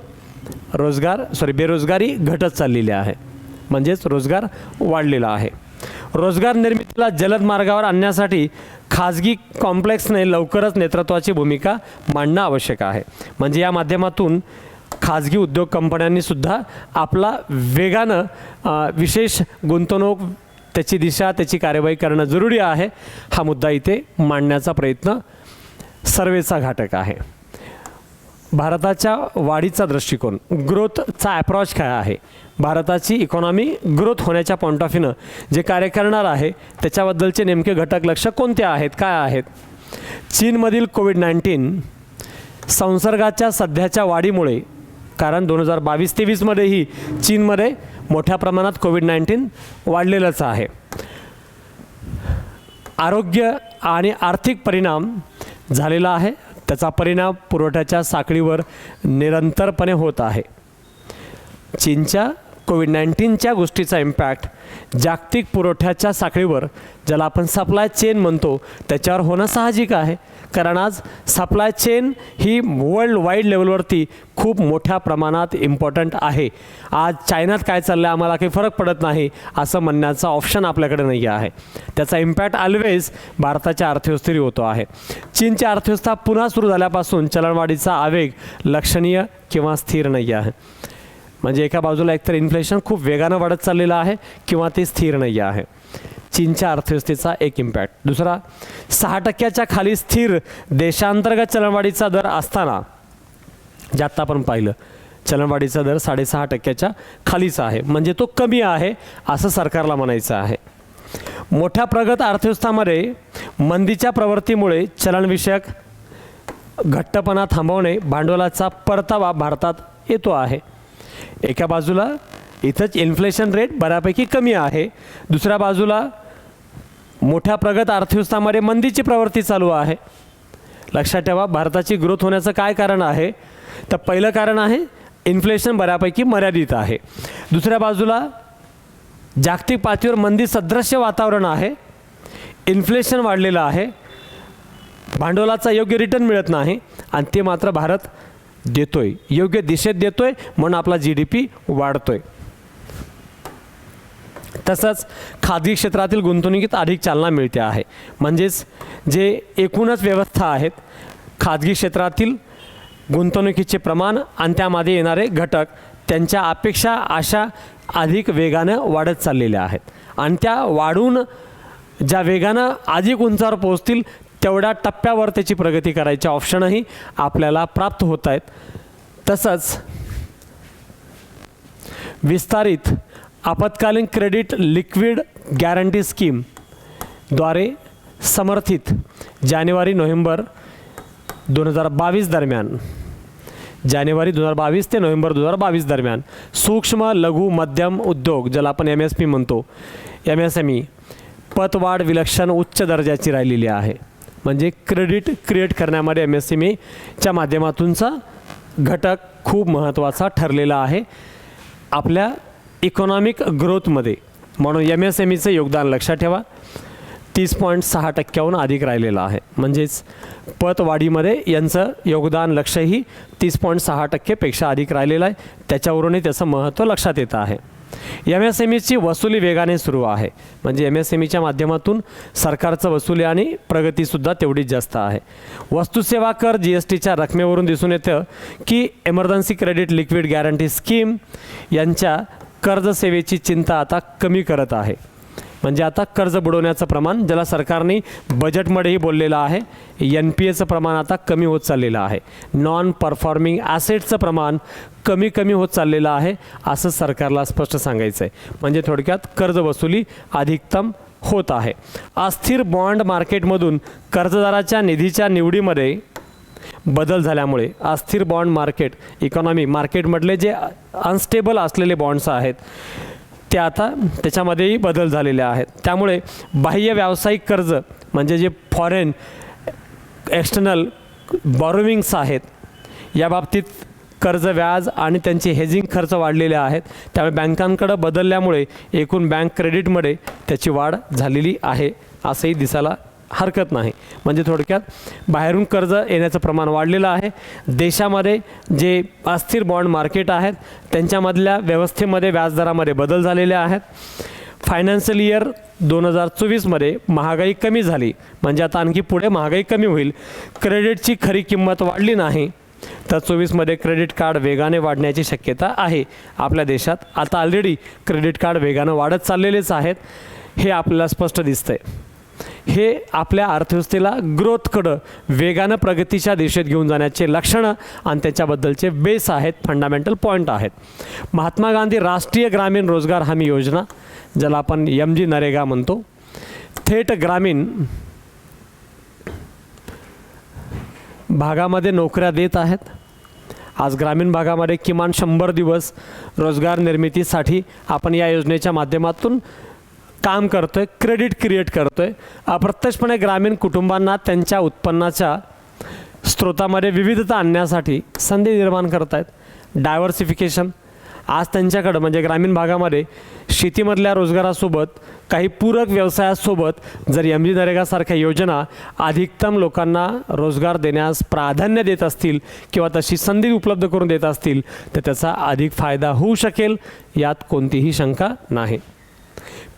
बेरोजगारी घटत चाललेली आहे, म्हणजेच रोजगार वाढलेला आहे. रोजगार निर्मितीला जलद मार्गावर आणण्यासाठी खाजगी कॉम्प्लेक्सने लवकरच नेतृत्वाची भूमिका मांडणं आवश्यक आहे. म्हणजे या माध्यमातून खाजगी उद्योग कंपन्यांनीसुद्धा आपला वेगानं विशेष गुंतवणूक, त्याची दिशा, त्याची कार्यवाही करणं जरुरी आहे. हा मुद्दा इथे मांडण्याचा प्रयत्न सर्वेचा घटक आहे. भारताच्या वाढीचा दृष्टिकोन, ग्रोथचा अप्रोच काय आहे, भारताची इकॉनॉमी ग्रोथ होण्याच्या पॉईंट ऑफ व्ह्यूनं जे कार्य करणार आहे त्याच्याबद्दलचे नेमके घटक लक्ष कोणते आहेत, काय आहेत. चीनमधील कोविड-19 संसर्गाच्या सध्याच्या वाढीमुळे, कारण 2022-23मध्येही चीनमध्ये मोठ्या प्रमाणात कोविड-19 वाढलेलंच आहे. आरोग्य आणि आर्थिक परिणाम झालेला आहे. त्याचा परिणाम पुरवठ्याच्या साखळीवर निरंतरपणे होत आहे. चीनच्या कोविड-19च्या गोष्टीचा इम्पॅक्ट जागतिक पुरवठ्याच्या साखळीवर, ज्याला आपण सप्लाय चेन म्हणतो, त्याच्यावर होणं साहजिक आहे. कारण आज सप्लाय चेन ही वर्ल्ड वाईड लेवलवरती खूप मोठ्या प्रमाणात इम्पॉर्टंट आहे. आज चायनात काय चाललं आहे आम्हाला काही फरक पडत नाही असं म्हणण्याचा ऑप्शन आपल्याकडे नाही आहे. त्याचा इम्पॅक्ट ऑलवेज भारताच्या अर्थव्यवस्थेवर होतो आहे. चीनची अर्थव्यवस्था पुन्हा सुरू झाल्यापासून चलनवाढीचा आवेग लक्षणीय किंवा स्थिर नाही आहे. म्हणजे एका बाजूला एकतर इन्फ्लेशन खूप वेगानं वाढत चाललेलं आहे किंवा ते स्थिर नाही आहे. चीनच्या अर्थव्यवस्थेचा एक इम्पॅक्ट. दुसरा, 6% खाली स्थिर देशांतर्गत चलनवाढीचा दर असताना, जे आत्ता आपण पाहिलं, चलनवाढीचा दर 6.5% खालीच आहे, म्हणजे तो कमी आहे असं सरकारला म्हणायचं आहे. मोठ्या प्रगत अर्थव्यवस्थांमध्ये मंदीच्या प्रवृत्तीमुळे चलनविषयक घट्टपणा थांबवणे, भांडवलाचा परतावा भारतात येतो आहे. एका बाजूला इथंच इन्फ्लेशन रेट बऱ्यापैकी कमी आहे, दुसऱ्या बाजूला मोठ्या प्रगत अर्थव्यवस्थांमध्ये मंदीची प्रवृत्ती चालू आहे. लक्षात ठेवा, भारताची ग्रोथ होण्याचं काय कारण आहे, तर पहिलं कारण आहे इन्फ्लेशन बऱ्यापैकी मर्यादित आहे. दुसऱ्या बाजूला जागतिक पातळीवर मंदी सदृश्य वातावरण आहे, इन्फ्लेशन वाढलेलं आहे, भांडवलाचा योग्य रिटर्न मिळत नाही, आणि ते मात्र भारत देतोय, योग्य दिशेत देतोय, म्हणून आपला GDP वाढतोय. तसंच खाजगी क्षेत्रातील गुंतवणुकीत अधिक चालना मिळते आहे. म्हणजेच जे एकूणच व्यवस्था आहेत, खाजगी क्षेत्रातील गुंतवणुकीचे प्रमाण आणि त्यामध्ये येणारे घटक, त्यांच्या अपेक्षा आशा अधिक वेगानं वाढत चाललेल्या आहेत. आणि त्या वाढून ज्या वेगानं अधिक उंचावर पोहोचतील तेवढ्या टप्प्यावर त्याची प्रगती करायचे ऑप्शनही आपल्याला प्राप्त होत आहेत. तसंच विस्तारित आपत्कालीन क्रेडिट लिक्विड गॅरंटी स्कीमद्वारे समर्थित जानेवारी-नोव्हेंबर 2022 दरम्यान, जानेवारी 2022 ते नोव्हेंबर 2022 दरम्यान सूक्ष्म लघु मध्यम उद्योग, ज्याला आपण MSP म्हणतो, MSME पतवाढ विलक्षण उच्च दर्जाची राहिलेली आहे. म्हणजे क्रेडिट क्रिएट करण्यामध्ये MSMEच्या माध्यमातूनचा घटक खूप महत्त्वाचा ठरलेला आहे आपल्या इकॉनॉमिक ग्रोथमध्ये. म्हणून MSMEचं योगदान लक्षात ठेवा 30.6%हून अधिक राहिलेलं आहे. म्हणजेच पतवाढीमध्ये यांचं योगदान लक्षही 30.6%पेक्षा अधिक राहिलेलं आहे. त्याच्यावरूनही त्याचं महत्त्व लक्षात येतं आहे. MSMEची वसुली वेगाने सुरू आहे. म्हणजे MSMEच्या माध्यमातून सरकारचं वसुली आणि प्रगतीसुद्धा तेवढीच जास्त आहे. वस्तुसेवा कर GSTच्या रकमेवरून दिसून येतं की emergency credit liquid guarantee scheme यांच्या कर्जसेवेची चिंता आता कमी करत आहे. म्हणजे आता कर्ज बुडवण्याचं प्रमाण, ज्याला सरकारने बजेटमध्येही बोललेलं आहे, NPAचं प्रमाण आता कमी होत चाललेलं आहे. नॉन परफॉर्मिंग ॲसेटचं प्रमाण कमी होत चाललेलं आहे असं सरकारला स्पष्ट सांगायचं आहे. म्हणजे थोडक्यात कर्ज वसुली अधिकतम होत आहे. अस्थिर बॉन्ड मार्केटमधून कर्जदाराच्या निधीच्या निवडीमध्ये बदल झाल्यामुळे अस्थिर बॉन्ड मार्केट इकॉनॉमी मार्केटमधले जे अनस्टेबल असलेले बॉन्ड्स आहेत ते आता त्याच्यामध्येही बदल झालेले आहेत. त्यामुळे बाह्य व्यावसायिक कर्ज म्हणजे जे फॉरेन एक्सटर्नल बॉरोविंग्स आहेत या बाबतीत कर्ज व्याज आणि त्यांचे हेजिंग खर्च वाढलेले आहेत. त्यामुळे बँकांकडे बदलल्यामुळे एकूण बँक क्रेडिटमध्ये त्याची वाढ झालेली आहे असंही दिसायला हरकत नाही. म्हणजे थोडक्यात बाहेरून कर्ज येण्याचं प्रमाण वाढलेलं आहे. देशामध्ये जे अस्थिर बॉन्ड मार्केट आहेत त्यांच्यामधल्या व्यवस्थेमध्ये व्याजदरामध्ये बदल झालेले आहेत. फायनान्शियल इयर 2024मध्ये महागाई कमी झाली म्हणजे आता आणखी पुढे महागाई कमी होईल. क्रेडिटची खरी किंमत वाढली नाही तर 24मध्ये क्रेडिट कार्ड वेगाने वाढण्याची शक्यता आहे. आपल्या देशात आता ऑलरेडी क्रेडिट कार्ड वेगानं वाढत चाललेलेच आहेत हे आपल्याला स्पष्ट दिसतंय. हे आपल्या अर्थव्यवस्थेला ग्रोथकडं वेगानं प्रगतीच्या दिशेत घेऊन जाण्याचे लक्षणं आणि त्याच्याबद्दलचे बेस आहेत, फंडामेंटल पॉईंट आहेत. महात्मा गांधी राष्ट्रीय ग्रामीण रोजगार हमी योजना ज्याला आपण MG नरेगा म्हणतो, थेट ग्रामीण भागामध्ये नोकऱ्या देत आहेत. आज ग्रामीण भागामध्ये किमान 100 दिवस रोजगार निर्मितीसाठी आपण या योजनेच्या माध्यमातून काम करतोय, क्रेडिट क्रिएट करतोय. अप्रत्यक्षपणे ग्रामीण कुटुंबांना त्यांच्या उत्पन्नाच्या स्रोतामध्ये विविधता आणण्यासाठी संधी निर्माण करत आहेत. डायव्हर्सिफिकेशन आज त्यांच्याकडं म्हणजे ग्रामीण भागामध्ये शेतीमधल्या रोजगारासोबत काही पूरक व्यवसायासोबत जर MG नरेगासारख्या योजना अधिकतम लोकांना रोजगार देण्यास प्राधान्य देत असतील किंवा तशी संधी उपलब्ध करून देत असतील तर त्याचा अधिक फायदा होऊ शकेल, यात कोणतीही शंका नाही.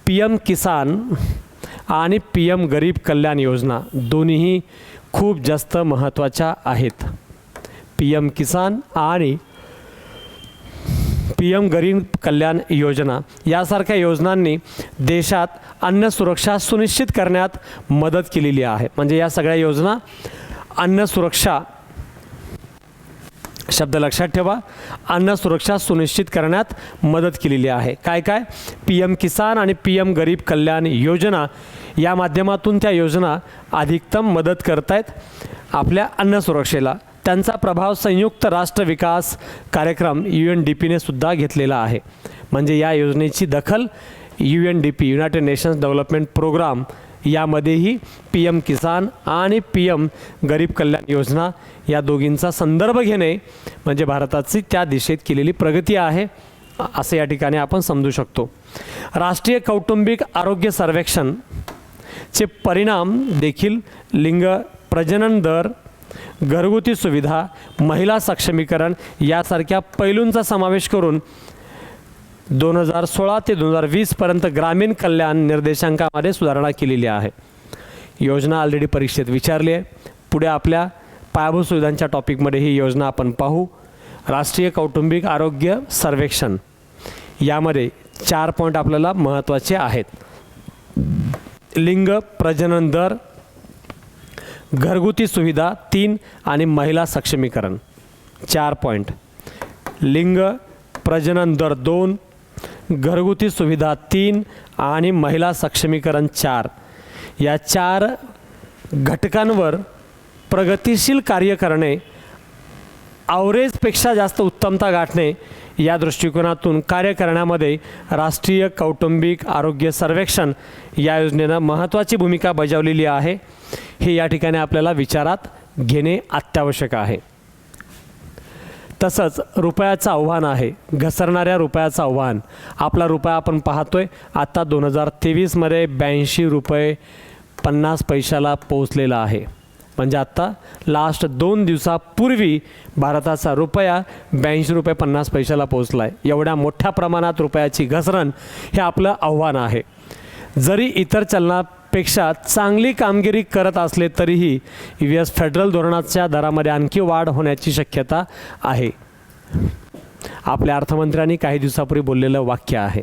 PM किसान आणि PM गरीब कल्याण योजना दोन्हीही खूप जास्त महत्त्वाच्या आहेत. PM किसान आणि PM गरीब कल्याण योजना यासारख्या योजनांनी देशात अन्न सुरक्षा सुनिश्चित करण्यात मदत केलेली आहे. म्हणजे या सगळ्या योजना अन्न सुरक्षा शब्द लक्षात ठेवा, अन्न सुरक्षा सुनिश्चित करण्यात मदत केलेली आहे. काय काय? PM किसान आणि PM गरीब कल्याण योजना या माध्यमातून त्या योजना अधिकतम मदत करतायत आपल्या अन्न सुरक्षेला. त्यांचा प्रभाव संयुक्त राष्ट्र विकास कार्यक्रम UNDPने सुद्धा घेतलेला आहे. म्हणजे या योजनेची दखल UNDP united nations development programme यामध्येही PM किसान आणि PM गरीब कल्याण योजना या दोघींचा संदर्भ घेणे म्हणजे भारताची त्या दिशेत केलेली प्रगती आहे असं या ठिकाणी आपण समजू शकतो. राष्ट्रीय कौटुंबिक आरोग्य सर्वेक्षणचे परिणाम देखील लिंग प्रजनन दर, घरगुती सुविधा, महिला सक्षमीकरण यासारख्या पैलूंचा समावेश करून 2016 ते 2020 पर्यंत ग्रामीण कल्याण निर्देशांकामध्ये सुधारणा केलेली आहे. योजना ऑलरेडी परीक्षेत विचारली आहे. पुढे आपल्या पायाभूत सुविधांच्या टॉपिकमध्ये ही योजना आपण पाहू. राष्ट्रीय कौटुंबिक आरोग्य सर्वेक्षण यामध्ये 4 पॉईंट आपल्याला महत्त्वाचे आहेत. लिंग प्रजनन दर, घरगुती सुविधा 3 आणि महिला सक्षमीकरण 4 पॉईंट. लिंग प्रजनन दर 2, घरगुती सुविधा 3 आणि महिला सक्षमीकरण 4 या 4 घटकांवर प्रगतिशील कार्य करणे, ॲव्हरेजपेक्षा जास्त उत्तमता गाठणे या दृष्टिकोनातून कार्य करण्यामध्ये राष्ट्रीय कौटुंबिक आरोग्य सर्वेक्षण या योजनेनं महत्त्वाची भूमिका बजावलेली आहे. हे या ठिकाणी आपल्याला विचारात घेणे अत्यावश्यक आहे. तसंच रुपयाचं आव्हान आहे, घसरणाऱ्या रुपयाचं आव्हान. आपला रुपया आपण पाहतोय आता 2023मध्ये 82 रुपये 50 पैशाला पोहोचलेला आहे. म्हणजे आत्ता लास्ट 2 दिवसापूर्वी भारताचा रुपया 82 रुपये 50 पैशाला पोहोचला आहे. एवढ्या मोठ्या प्रमाणात रुपयाची घसरण हे आपलं आव्हान आहे. जरी इतर चलनापेक्षा चांगली कामगिरी करत असले तरीही US फेडरल धोरणाच्या दरामध्ये आणखी वाढ होण्याची शक्यता आहे. आपल्या अर्थमंत्र्यांनी काही दिवसापूर्वी बोललेलं वाक्य आहे,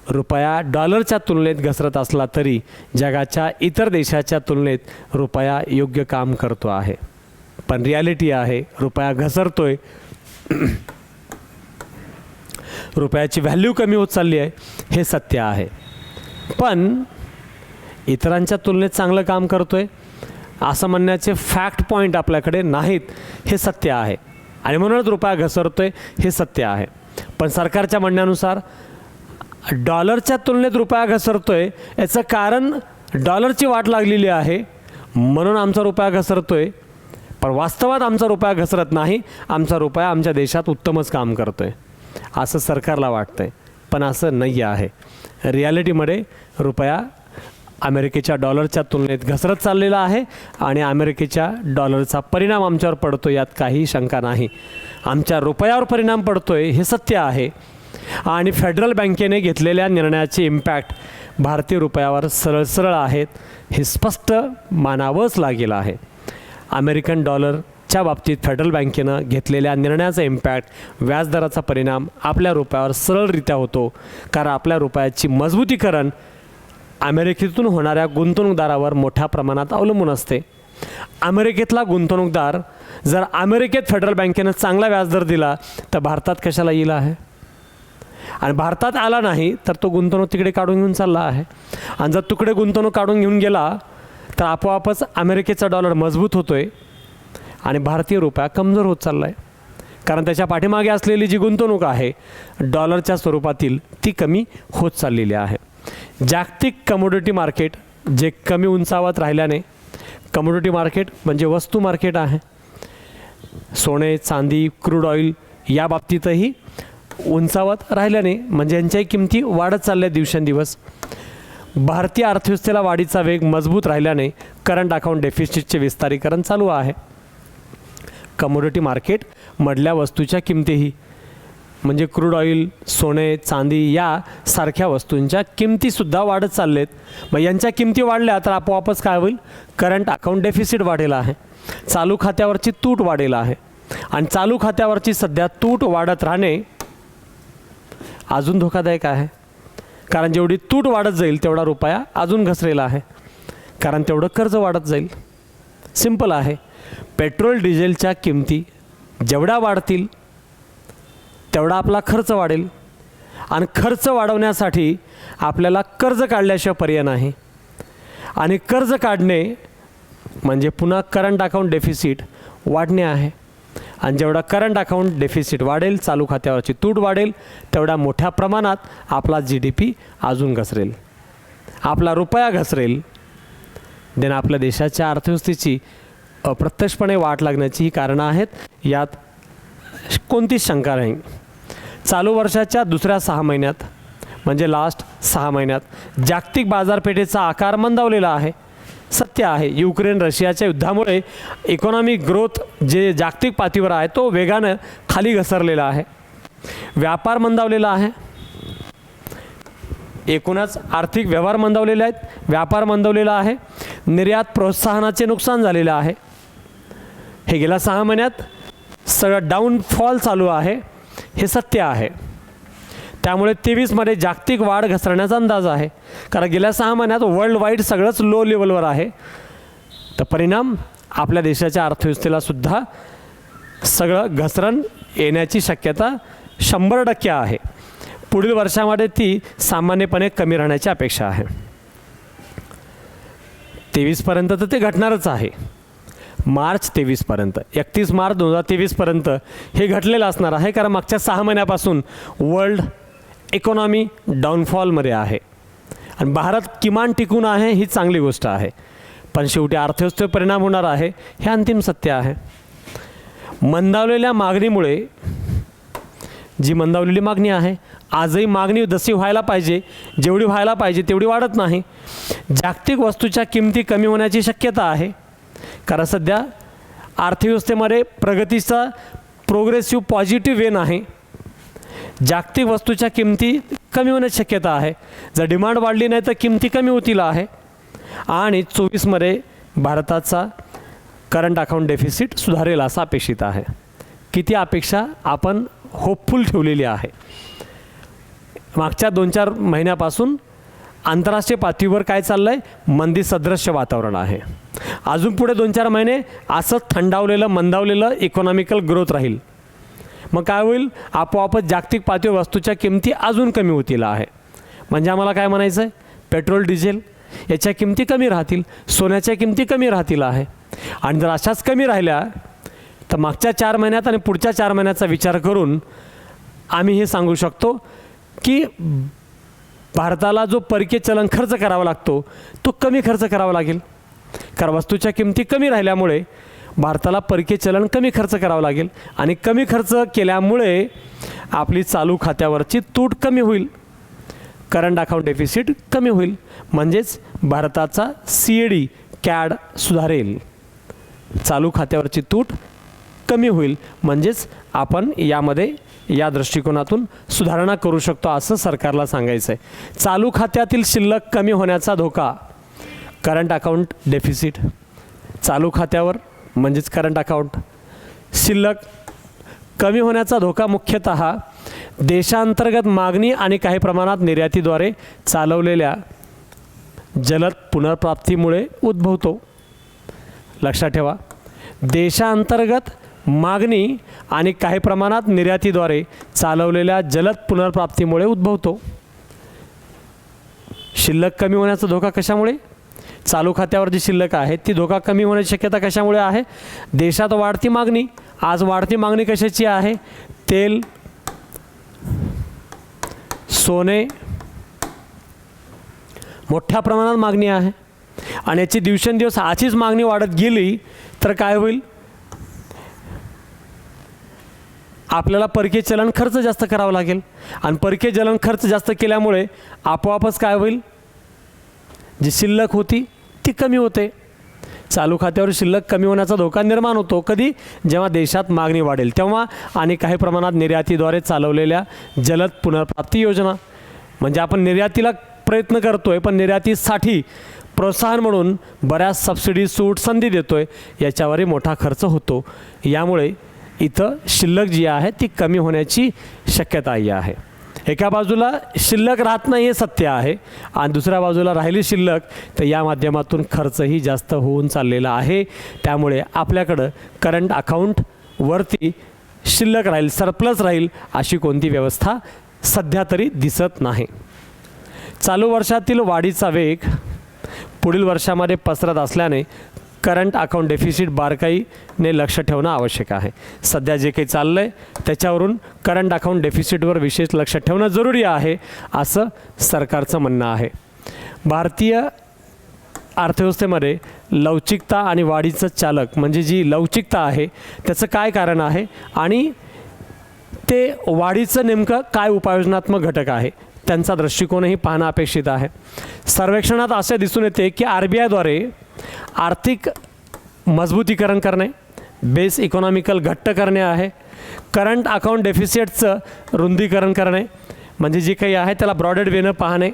रुपया डॉलरच्या तुलनेत घसरत असला तरी जगाच्या इतर देशाच्या तुलनेत रुपया योग्य काम करतो आहे. पण रिॲलिटी आहे रुपया घसरतोय, रुपयाची व्हॅल्यू कमी होत चालली आहे हे सत्य आहे. पण इतरांच्या तुलनेत चांगलं काम करतोय असं म्हणण्याचे फॅक्ट पॉईंट आपल्याकडे नाहीत, हे सत्य आहे आणि म्हणूनच रुपया घसरतोय हे सत्य आहे. पण सरकारच्या म्हणण्यानुसार डॉलरच्या तुलनेत रुपया घसरतोय याचं कारण डॉलरची वाट लागलेली आहे म्हणून आमचा रुपया घसरतोय. पण वास्तवात आमचा रुपया घसरत नाही, आमचा रुपया आमच्या देशात उत्तमच काम करतोय असं सरकारला वाटतंय, पण असं नाही आहे. रिॲलिटीमध्ये रुपया अमेरिकेच्या डॉलरच्या तुलनेत घसरत चाललेला आहे आणि अमेरिकेच्या डॉलरचा परिणाम आमच्यावर पडतो यात काही शंका नाही. आमच्या रुपयावर परिणाम पडतोय हे सत्य आहे आणि फेडरल बँकेने घेतलेल्या निर्णयाचे इम्पॅक्ट भारतीय रुपयावर सरळ सरळ आहेत हे स्पष्ट मानावंच लागेल आहे. अमेरिकन डॉलरच्या बाबतीत फेडरल बँकेनं घेतलेल्या निर्णयाचा इम्पॅक्ट व्याजदराचा परिणाम आपल्या रुपयावर सरळरित्या होतो, कारण आपल्या रुपयाची मजबूतीकरण अमेरिकेतून होणाऱ्या गुंतवणूकदारावर मोठ्या प्रमाणात अवलंबून असते. अमेरिकेतला गुंतवणूकदार जर अमेरिकेत फेडरल बँकेनं चांगला व्याजदर दिला तर भारतात कशाला येईल आहे, आणि भारतात आला नाही तर तो गुंतवणूक तिकडे काढून घेऊन चालला आहे. आणि जर तुकडे गुंतवणूक काढून घेऊन गेला तर आपोआपच अमेरिकेचा डॉलर मजबूत होतोय आणि भारतीय रुपया कमजोर होत चालला आहे, कारण त्याच्या पाठीमागे असलेली जी गुंतवणूक आहे डॉलरच्या स्वरूपातील ती कमी होत चाललेली आहे. जागतिक कमोडिटी मार्केट जे कमी उंचावत राहिल्याने, कमोडिटी मार्केट म्हणजे वस्तू मार्केट आहे, सोने चांदी क्रूड ऑइल या बाबतीतही उंचावत राहिल्याने म्हणजे यांच्याही किमती वाढत चालल्या दिवसेंदिवस. भारतीय अर्थव्यवस्थेला वाढीचा वेग मजबूत राहिल्याने करंट अकाउंट डेफिसिटचे विस्तारीकरण चालू आहे. कमोडिटी मार्केट मधल्या वस्तूच्या किमतीही म्हणजे क्रूड ऑइल सोने चांदी या सारख्या वस्तूंच्या किमतीसुद्धा वाढत चाललेत. मग यांच्या किमती वाढल्या तर आपोआपच काय होईल, करंट अकाउंट डेफिसिट वाढेल आहे, चालू खात्यावरची तूट वाढेल आहे आणि चालू खात्यावरची सध्या तूट वाढत राहणे अजून धोकादायक आहे, कारण जेवढी तूट वाढत जाईल तेवढा रुपया अजून घसरेला आहे, कारण तेवढं कर्ज वाढत जाईल. सिंपल आहे. पेट्रोल डिझेलच्या किमती जेवढ्या वाढतील तेवढा आपला खर्च वाढेल आणि खर्च वाढवण्यासाठी आपल्याला कर्ज काढल्याशिवाय पर्याय नाही आणि कर्ज काढणे म्हणजे पुन्हा करंट अकाउंट डेफिसिट वाढणे आहे आणि जेवढा करंट अकाउंट डेफिसिट वाढेल, चालू खात्यावरची तूट वाढेल, तेवढ्या मोठ्या प्रमाणात आपला GDP अजून घसरेल, आपला रुपया घसरेल. देन आपल्या देशाच्या अर्थव्यवस्थेची अप्रत्यक्षपणे वाट लागण्याची ही कारणं आहेत, यात कोणतीच शंका नाही. चालू वर्षाच्या दुसऱ्या 6 महिन्यात म्हणजे लास्ट 6 महिन्यात जागतिक बाजारपेठेचा आकार मंदावलेला आहे. सत्य आहे, युक्रेन रशियाच्या युद्धामुळे इकॉनॉमिक ग्रोथ जे जागतिक पातळीवर आहे तो वेगानं खाली घसरलेला आहे. व्यापार मंदावलेला आहे, एकूणच आर्थिक व्यवहार मंदावलेले आहेत, व्यापार मंदावलेला आहे, निर्यात प्रोत्साहनाचे नुकसान झालेलं आहे. हे गेल्या 6 महिन्यात सगळं डाऊनफॉल चालू आहे, हे सत्य आहे. त्यामुळे 23मध्ये जागतिक वाढ घसरण्याचा अंदाज आहे, कारण गेल्या 6 महिन्यात वर्ल्ड वाईड सगळंच लो लेवलवर आहे. तर परिणाम आपल्या देशाच्या अर्थव्यवस्थेला सुद्धा सगळं घसरण येण्याची शक्यता 100% आहे. पुढील वर्षामध्ये ती सामान्यपणे कमी राहण्याची अपेक्षा आहे. 23पर्यंत तर ते घटणारच आहे. मार्च 23पर्यंत 31 मार्च 2023पर्यंत हे घटलेलं असणार आहे, कारण मागच्या 6 महिन्यापासून वर्ल्ड इकॉनॉमी डाऊनफॉलमध्ये आहे आणि भारत किमान टिकून आहे ही चांगली गोष्ट आहे, पण शेवटी अर्थव्यवस्थेवर परिणाम होणार आहे हे अंतिम सत्य आहे. मंदावलेल्या मागणीमुळे जी मंदावलेली मागणी आहे, आजही मागणी जशी व्हायला पाहिजे, जेवढी व्हायला पाहिजे तेवढी वाढत नाही. जागतिक वस्तूच्या किमती कमी होण्याची शक्यता आहे, कारण सध्या अर्थव्यवस्थेमध्ये प्रगतीचा प्रोग्रेसिव्ह पॉझिटिव्ह वेन आहे. जागतिक वस्तूच्या किमती कमी होण्याची शक्यता आहे. जर डिमांड वाढली नाही तर किमती कमी होतील आहे आणि 24मध्ये भारताचा करंट अकाउंट डेफिसिट सुधारेल असं अपेक्षित आहे. किती अपेक्षा आपण होपफुल ठेवलेली आहे. मागच्या 2-4 महिन्यापासून आंतरराष्ट्रीय पातळीवर काय चाललं आहे, मंदी सदृश्य वातावरण आहे. अजून पुढे 2-4 महिने असं थंडावलेलं मंदावलेलं इकॉनॉमिकल ग्रोथ राहील. मग काय होईल, आपोआपच जागतिक पातळीवर वस्तूच्या किमती अजून कमी होतील आहे. म्हणजे आम्हाला काय म्हणायचं आहे, पेट्रोल डिझेल याच्या किमती कमी राहतील, सोन्याच्या किमती कमी राहतील आहे. आणि जर अशाच कमी राहिल्या तर मागच्या 4 महिन्यात आणि पुढच्या 4 महिन्याचा विचार करून आम्ही हे सांगू शकतो की भारताला जो परकीय चलन खर्च करावा लागतो तो कमी खर्च करावा लागेल. कारण वस्तूच्या किमती कमी राहिल्यामुळे भारताला परकीय चलन कमी खर्च करावं लागेल आणि कमी खर्च केल्यामुळे आपली चालू खात्यावरची तूट कमी होईल, करंट अकाउंट डेफिसिट कमी होईल. म्हणजेच भारताचा CAD CAD सुधारेल, चालू खात्यावरची तूट कमी होईल. म्हणजेच आपण यामध्ये या दृष्टिकोनातून सुधारणा करू शकतो असं सरकारला सांगायचं आहे. चालू खात्यातील शिल्लक कमी होण्याचा धोका, करंट अकाउंट डेफिसिट, चालू खात्यावर म्हणजेच करंट अकाउंट शिल्लक कमी होण्याचा धोका मुख्यतः देशांतर्गत मागणी आणि काही प्रमाणात निर्यातीद्वारे चालवलेल्या जलद पुनर्प्राप्तीमुळे उद्भवतो. लक्षात ठेवा, देशांतर्गत मागणी आणि काही प्रमाणात निर्यातीद्वारे चालवलेल्या जलद पुनर्प्राप्तीमुळे उद्भवतो. शिल्लक कमी होण्याचा धोका कशामुळे? चालू खात्यावर जी शिल्लक आहे ती धोका कमी होण्याची शक्यता कशामुळे आहे? देशात वाढती मागणी. आज वाढती मागणी कशाची आहे? तेल, सोने, मोठ्या प्रमाणात मागणी आहे आणि याची दिवसेंदिवस अशीच मागणी वाढत गेली तर काय होईल? आपल्याला परकीय चलन खर्च जास्त करावा लागेल आणि परकीय चलन खर्च जास्त केल्यामुळे आपोआपच काय होईल? जी शिल्लक होती ती कमी होते. चालू खात्यावर शिल्लक कमी होण्याचा धोका निर्माण होतो. कधी? जेव्हा देशात मागणी वाढेल तेव्हा आणि काही प्रमाणात निर्यातीद्वारे चालवलेल्या जलद पुनर्प्राप्ती योजना. म्हणजे आपण निर्यातीला प्रयत्न करतोय पण निर्यातीसाठी प्रोत्साहन म्हणून बऱ्याच सबसिडी, सूट, संधी देतोय, याच्यावरही मोठा खर्च होतो. यामुळे इथं शिल्लक जी आहे ती कमी होण्याची शक्यता आहे. एका बाजूला शिल्लक राहत नाही हे सत्य आहे आणि दुसऱ्या बाजूला राहिली शिल्लक तर या माध्यमातून खर्चही जास्त होऊन चाललेला आहे. त्यामुळे आपल्याकडं करंट अकाउंटवरती शिल्लक राहील, सरप्लस राहील अशी कोणती व्यवस्था सध्या तरी दिसत नाही. चालू वर्षातील वाढीचा वेग पुढील वर्षामध्ये पसरत असल्याने करंट अकाउंट डेफिसिट बारकाईने लक्ष ठेवणं आवश्यक आहे. सध्या जे काही चाललं आहे त्याच्यावरून करंट अकाउंट डेफिसिटवर विशेष लक्ष ठेवणं जरुरी आहे असं सरकारचं म्हणणं आहे. भारतीय अर्थव्यवस्थेमध्ये लवचिकता आणि वाढीचं चालक म्हणजे जी लवचिकता आहे त्याचं काय कारण आहे आणि ते वाढीचं नेमकं काय उपाययोजनात्मक घटक आहे त्यांचा दृष्टिकोनही पाहणं अपेक्षित आहे. सर्वेक्षणात असे दिसून येते की RBIद्वारे आर्थिक मजबूतीकरण करणे, बेस इकॉनॉमिकल घट्ट करणे आहे, करंट अकाउंट डेफिसिटचं रुंदीकरण करणे म्हणजे जे काही आहे त्याला ब्रॉडेड वेनं पाहणे,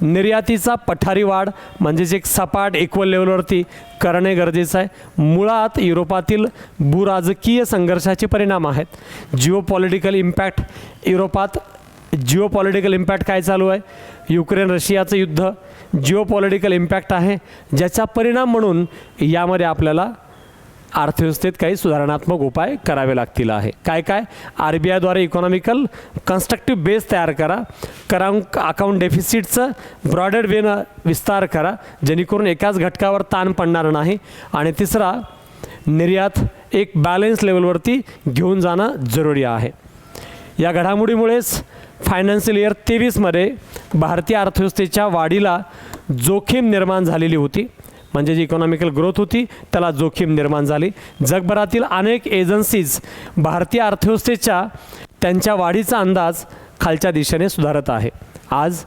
निर्यातीचा पठारी वाढ म्हणजे एक सपाट इक्वल लेवलवरती करणे गरजेचं आहे. मुळात युरोपातील भूराजकीय संघर्षाचे परिणाम आहेत. जिओपॉलिटिकल इम्पॅक्ट, युरोपात जिओपॉलिटिकल इम्पॅक्ट काय चालू आहे? युक्रेन रशियाचं युद्ध जिओपॉलिटिकल इम्पॅक्ट आहे, ज्याचा परिणाम म्हणून यामध्ये आपल्याला अर्थव्यवस्थेत काही सुधारणात्मक उपाय करावे लागतील आहे. काय काय? RBIद्वारे इकॉनॉमिकल कन्स्ट्रक्टिव्ह बेस तयार करा, करंट अकाउंट डेफिसिटचं ब्रॉडेड वेनं विस्तार करा जेणेकरून एकाच घटकावर ताण पडणार नाही. आणि तिसरा, निर्यात एक बॅलन्स लेवलवरती घेऊन जाणं जरुरी आहे. या घडामोडीमुळेच फायनान्शियल इयर 23मध्ये भारतीय अर्थव्यवस्थेच्या वाढीला जोखीम निर्माण झालेली होती. म्हणजे जी इकॉनॉमिकल ग्रोथ होती त्याला जोखीम निर्माण झाली. जगभरातील अनेक एजन्सीज भारतीय अर्थव्यवस्थेच्या त्यांच्या वाढीचा अंदाज खालच्या दिशेने सुधारत आहे. आज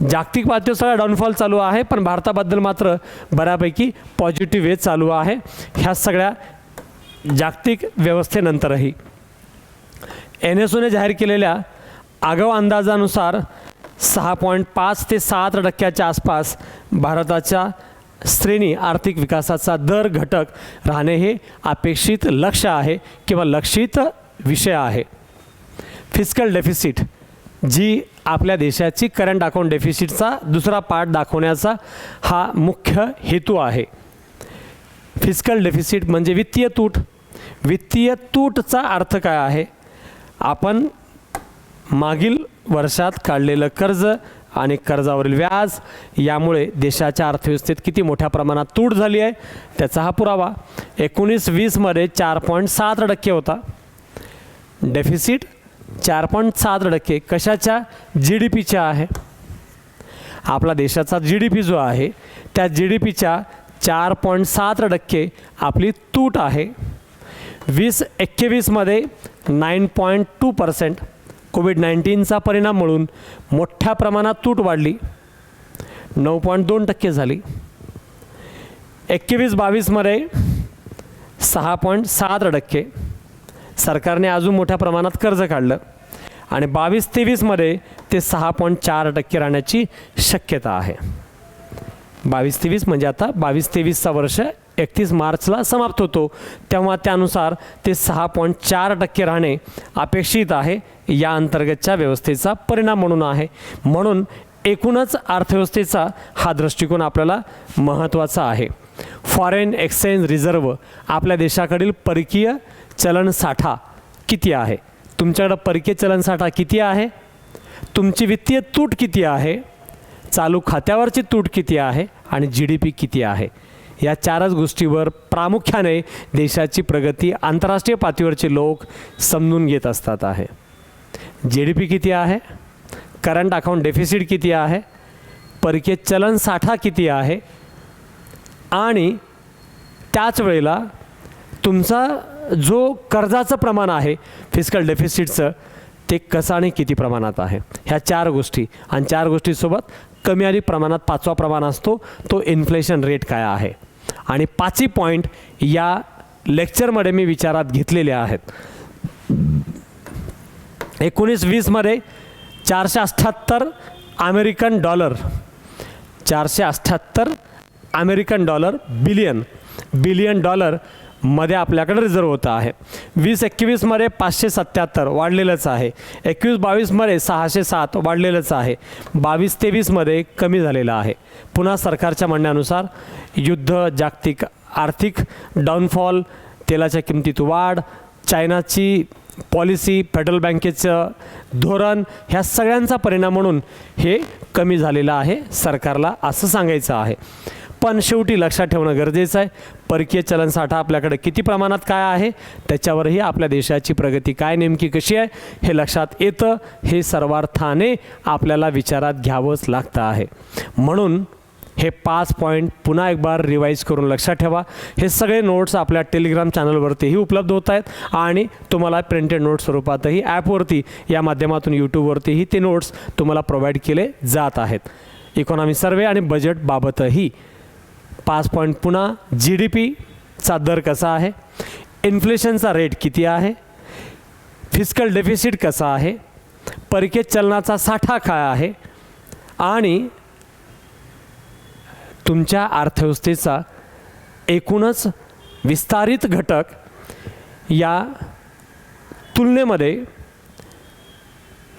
जागतिक पातळीवर सगळा डाऊनफॉल चालू आहे पण भारताबद्दल मात्र बऱ्यापैकी पॉझिटिव्ह वे चालू आहे. ह्या सगळ्या जागतिक व्यवस्थेनंतरही NSOने जाहीर केलेल्या आगाऊ अंदाजानुसार 6.5 ते 7% आसपास भारताच्या श्रेणी आर्थिक विकासाचा दर घटक राहणे हे अपेक्षित लक्ष्य आहे किंवा लक्षित विषय आहे. फिस्कल डेफिसिट जी आपल्या देशाची करंट अकाउंट डेफिसिटचा दुसरा पार्ट दाखवण्याचा हा मुख्य हेतू आहे. फिस्कल डेफिसिट म्हणजे वित्तीय तूट. वित्तीय तूटचा अर्थ काय आहे? आपण मागील वर्षात काढलेलं कर्ज आणि कर्जावरील व्याज यामुळे देशाच्या अर्थव्यवस्थेत किती मोठ्या प्रमाणात तूट झाली आहे त्याचा हा पुरावा. 19-20मध्ये 4.7% होता डेफिसिट. 4.7% कशाच्या? GDPच्या आहे. आपला देशाचा GDP जो आहे त्या GDPच्या 4.7% आपली तूट आहे. 20-21मध्ये 9.2%. कोविड-19चा परिणाम म्हणून मोठ्या प्रमाणात तूट वाढली, 9.2% झाली. 21-22मध्ये 6.7%. सरकारने अजून मोठ्या प्रमाणात कर्ज काढलं आणि 22-23मध्ये ते 6.4% राहण्याची शक्यता आहे. 22-23 म्हणजे आता 22-23चा वर्ष 31 मार्चला समाप्त होतो, तेव्हा त्यानुसार ते 6.4% राहणे अपेक्षित आहे. या अंतर्गतच्या व्यवस्थेचा परिणाम म्हणून आहे. म्हणून एकूणच अर्थव्यवस्थेचा हा दृष्टिकोन आपल्याला महत्त्वाचा आहे. फॉरेन एक्सचेंज रिझर्व, आपल्या देशाकडील परकीय चलनसाठा किती आहे? तुमच्याकडं परकीय चलनसाठा किती आहे? तुमची वित्तीय तूट किती आहे? चालू खात्यावरची तूट किती आहे? आणि GDP किती आहे? या 4च गोष्टीवर प्रामुख्याने देशाची प्रगती आंतरराष्ट्रीय पातळीवरचे लोक समजून घेत असतात आहे. GDP किती आहे? करंट अकाउंट डेफिसिट किती आहे? परकीय चलनसाठा किती आहे? आणि त्याच वेळेला तुमचा जो कर्जाचं प्रमाण आहे फिस्कल डेफिसिटचं ते कसं आणि किती प्रमाणात आहे? ह्या 4 गोष्टी आणि 4 गोष्टीसोबत कमी अधिक प्रमाणात 5वा प्रमाण असतो तो इन्फ्लेशन रेट काय आहे. आणि 5ही पॉईंट या लेक्चरमध्ये मी विचारात घेतलेले आहेत. 19-20मध्ये 478 American dollar, 478 American dollar billion dollar मध्ये आपल्याकडे रिझर्व होता आहे. 20-21मध्ये 577 वाढलेलंच आहे. 21-22मध्ये 607 वाढलेलंच आहे. 22-23मध्ये कमी झालेलं आहे. पुन्हा सरकारच्या म्हणण्यानुसार युद्ध, जागतिक आर्थिक डाऊनफॉल, तेलाच्या किमतीत वाढ, चायनाची पॉलिसी, फेडरल बँकेचं धोरण, ह्या सगळ्यांचा परिणाम म्हणून हे कमी झालेलं आहे सरकारला असं सांगायचं आहे. पण शेवटी लक्षात ठेवणं गरजेचं आहे परकीय चलनसाठा आपल्याकडे किती प्रमाणात काय आहे त्याच्यावरही आपल्या देशाची प्रगती काय नेमकी कशी आहे हे लक्षात येतं. हे सर्वार्थाने आपल्याला विचारात घ्यावंच लागतं आहे. म्हणून हे 5 पॉईंट पुन्हा एक बार रिवाईज करून लक्षात ठेवा. हे सगळे नोट्स आपल्या टेलिग्राम चॅनलवरतीही उपलब्ध होत आहेत आणि तुम्हाला प्रिंटेड नोट्स स्वरूपातही ॲपवरती या माध्यमातून यूट्यूबवरतीही ते नोट्स तुम्हाला प्रोव्हाइड केले जात आहेत. इकॉनॉमी सर्वे आणि बजेटबाबतही 5 पॉईंट पुन्हा GDPचा दर कसा आहे, इन्फ्लेशनचा रेट किती आहे, फिस्कल डेफिसिट कसा आहे, परकीय चलनाचा साठा काय आहे आणि तुमच्या अर्थव्यवस्थेचा एकूणच विस्तारित घटक या तुलनेमध्ये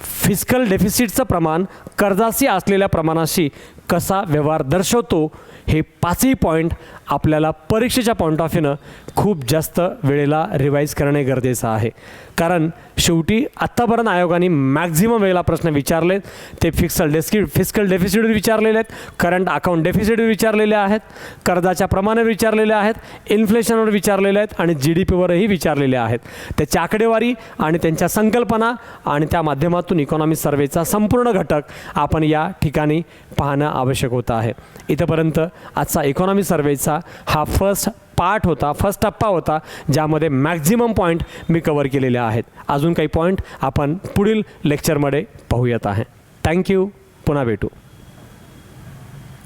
फिस्कल डेफिसिटचं प्रमाण कर्जाशी असलेल्या प्रमाणाशी कसा व्यवहार दर्शवतो हे 5ही पॉईंट आपल्याला परीक्षेच्या पॉईंट ऑफ व्ह्यूनं खूप जास्त वेळेला रिवाईज करणे गरजेचं आहे. कारण शेवटी आत्तापर्यंत आयोगाने मॅक्झिमम वेळेला प्रश्न विचारलेत ते फिस्कल डेफिसिट विचारलेले आहेत, करंट अकाउंट डेफिसिट विचारलेले आहेत, कर्जाच्या प्रमाणावर विचारलेले आहेत, इन्फ्लेशनवर विचारलेले आहेत आणि GDPवरही विचारलेले आहेत. त्याची आकडेवारी आणि त्यांच्या संकल्पना आणि त्या माध्यमातून इकॉनॉमी सर्वेचा संपूर्ण घटक आपण या ठिकाणी पाहणं आवश्यक होतं आहे. इथंपर्यंत आजचा इकॉनॉमी सर्वेचा हा फर्स्ट पार्ट होता, फर्स्ट टप्पा होता ज्यामध्ये मॅक्झिमम पॉईंट मी कवर केलेले आहेत. अजून काही पॉईंट आपण पुढील लेक्चरमध्ये पाहूयात आहे. थँक्यू. पुन्हा भेटू.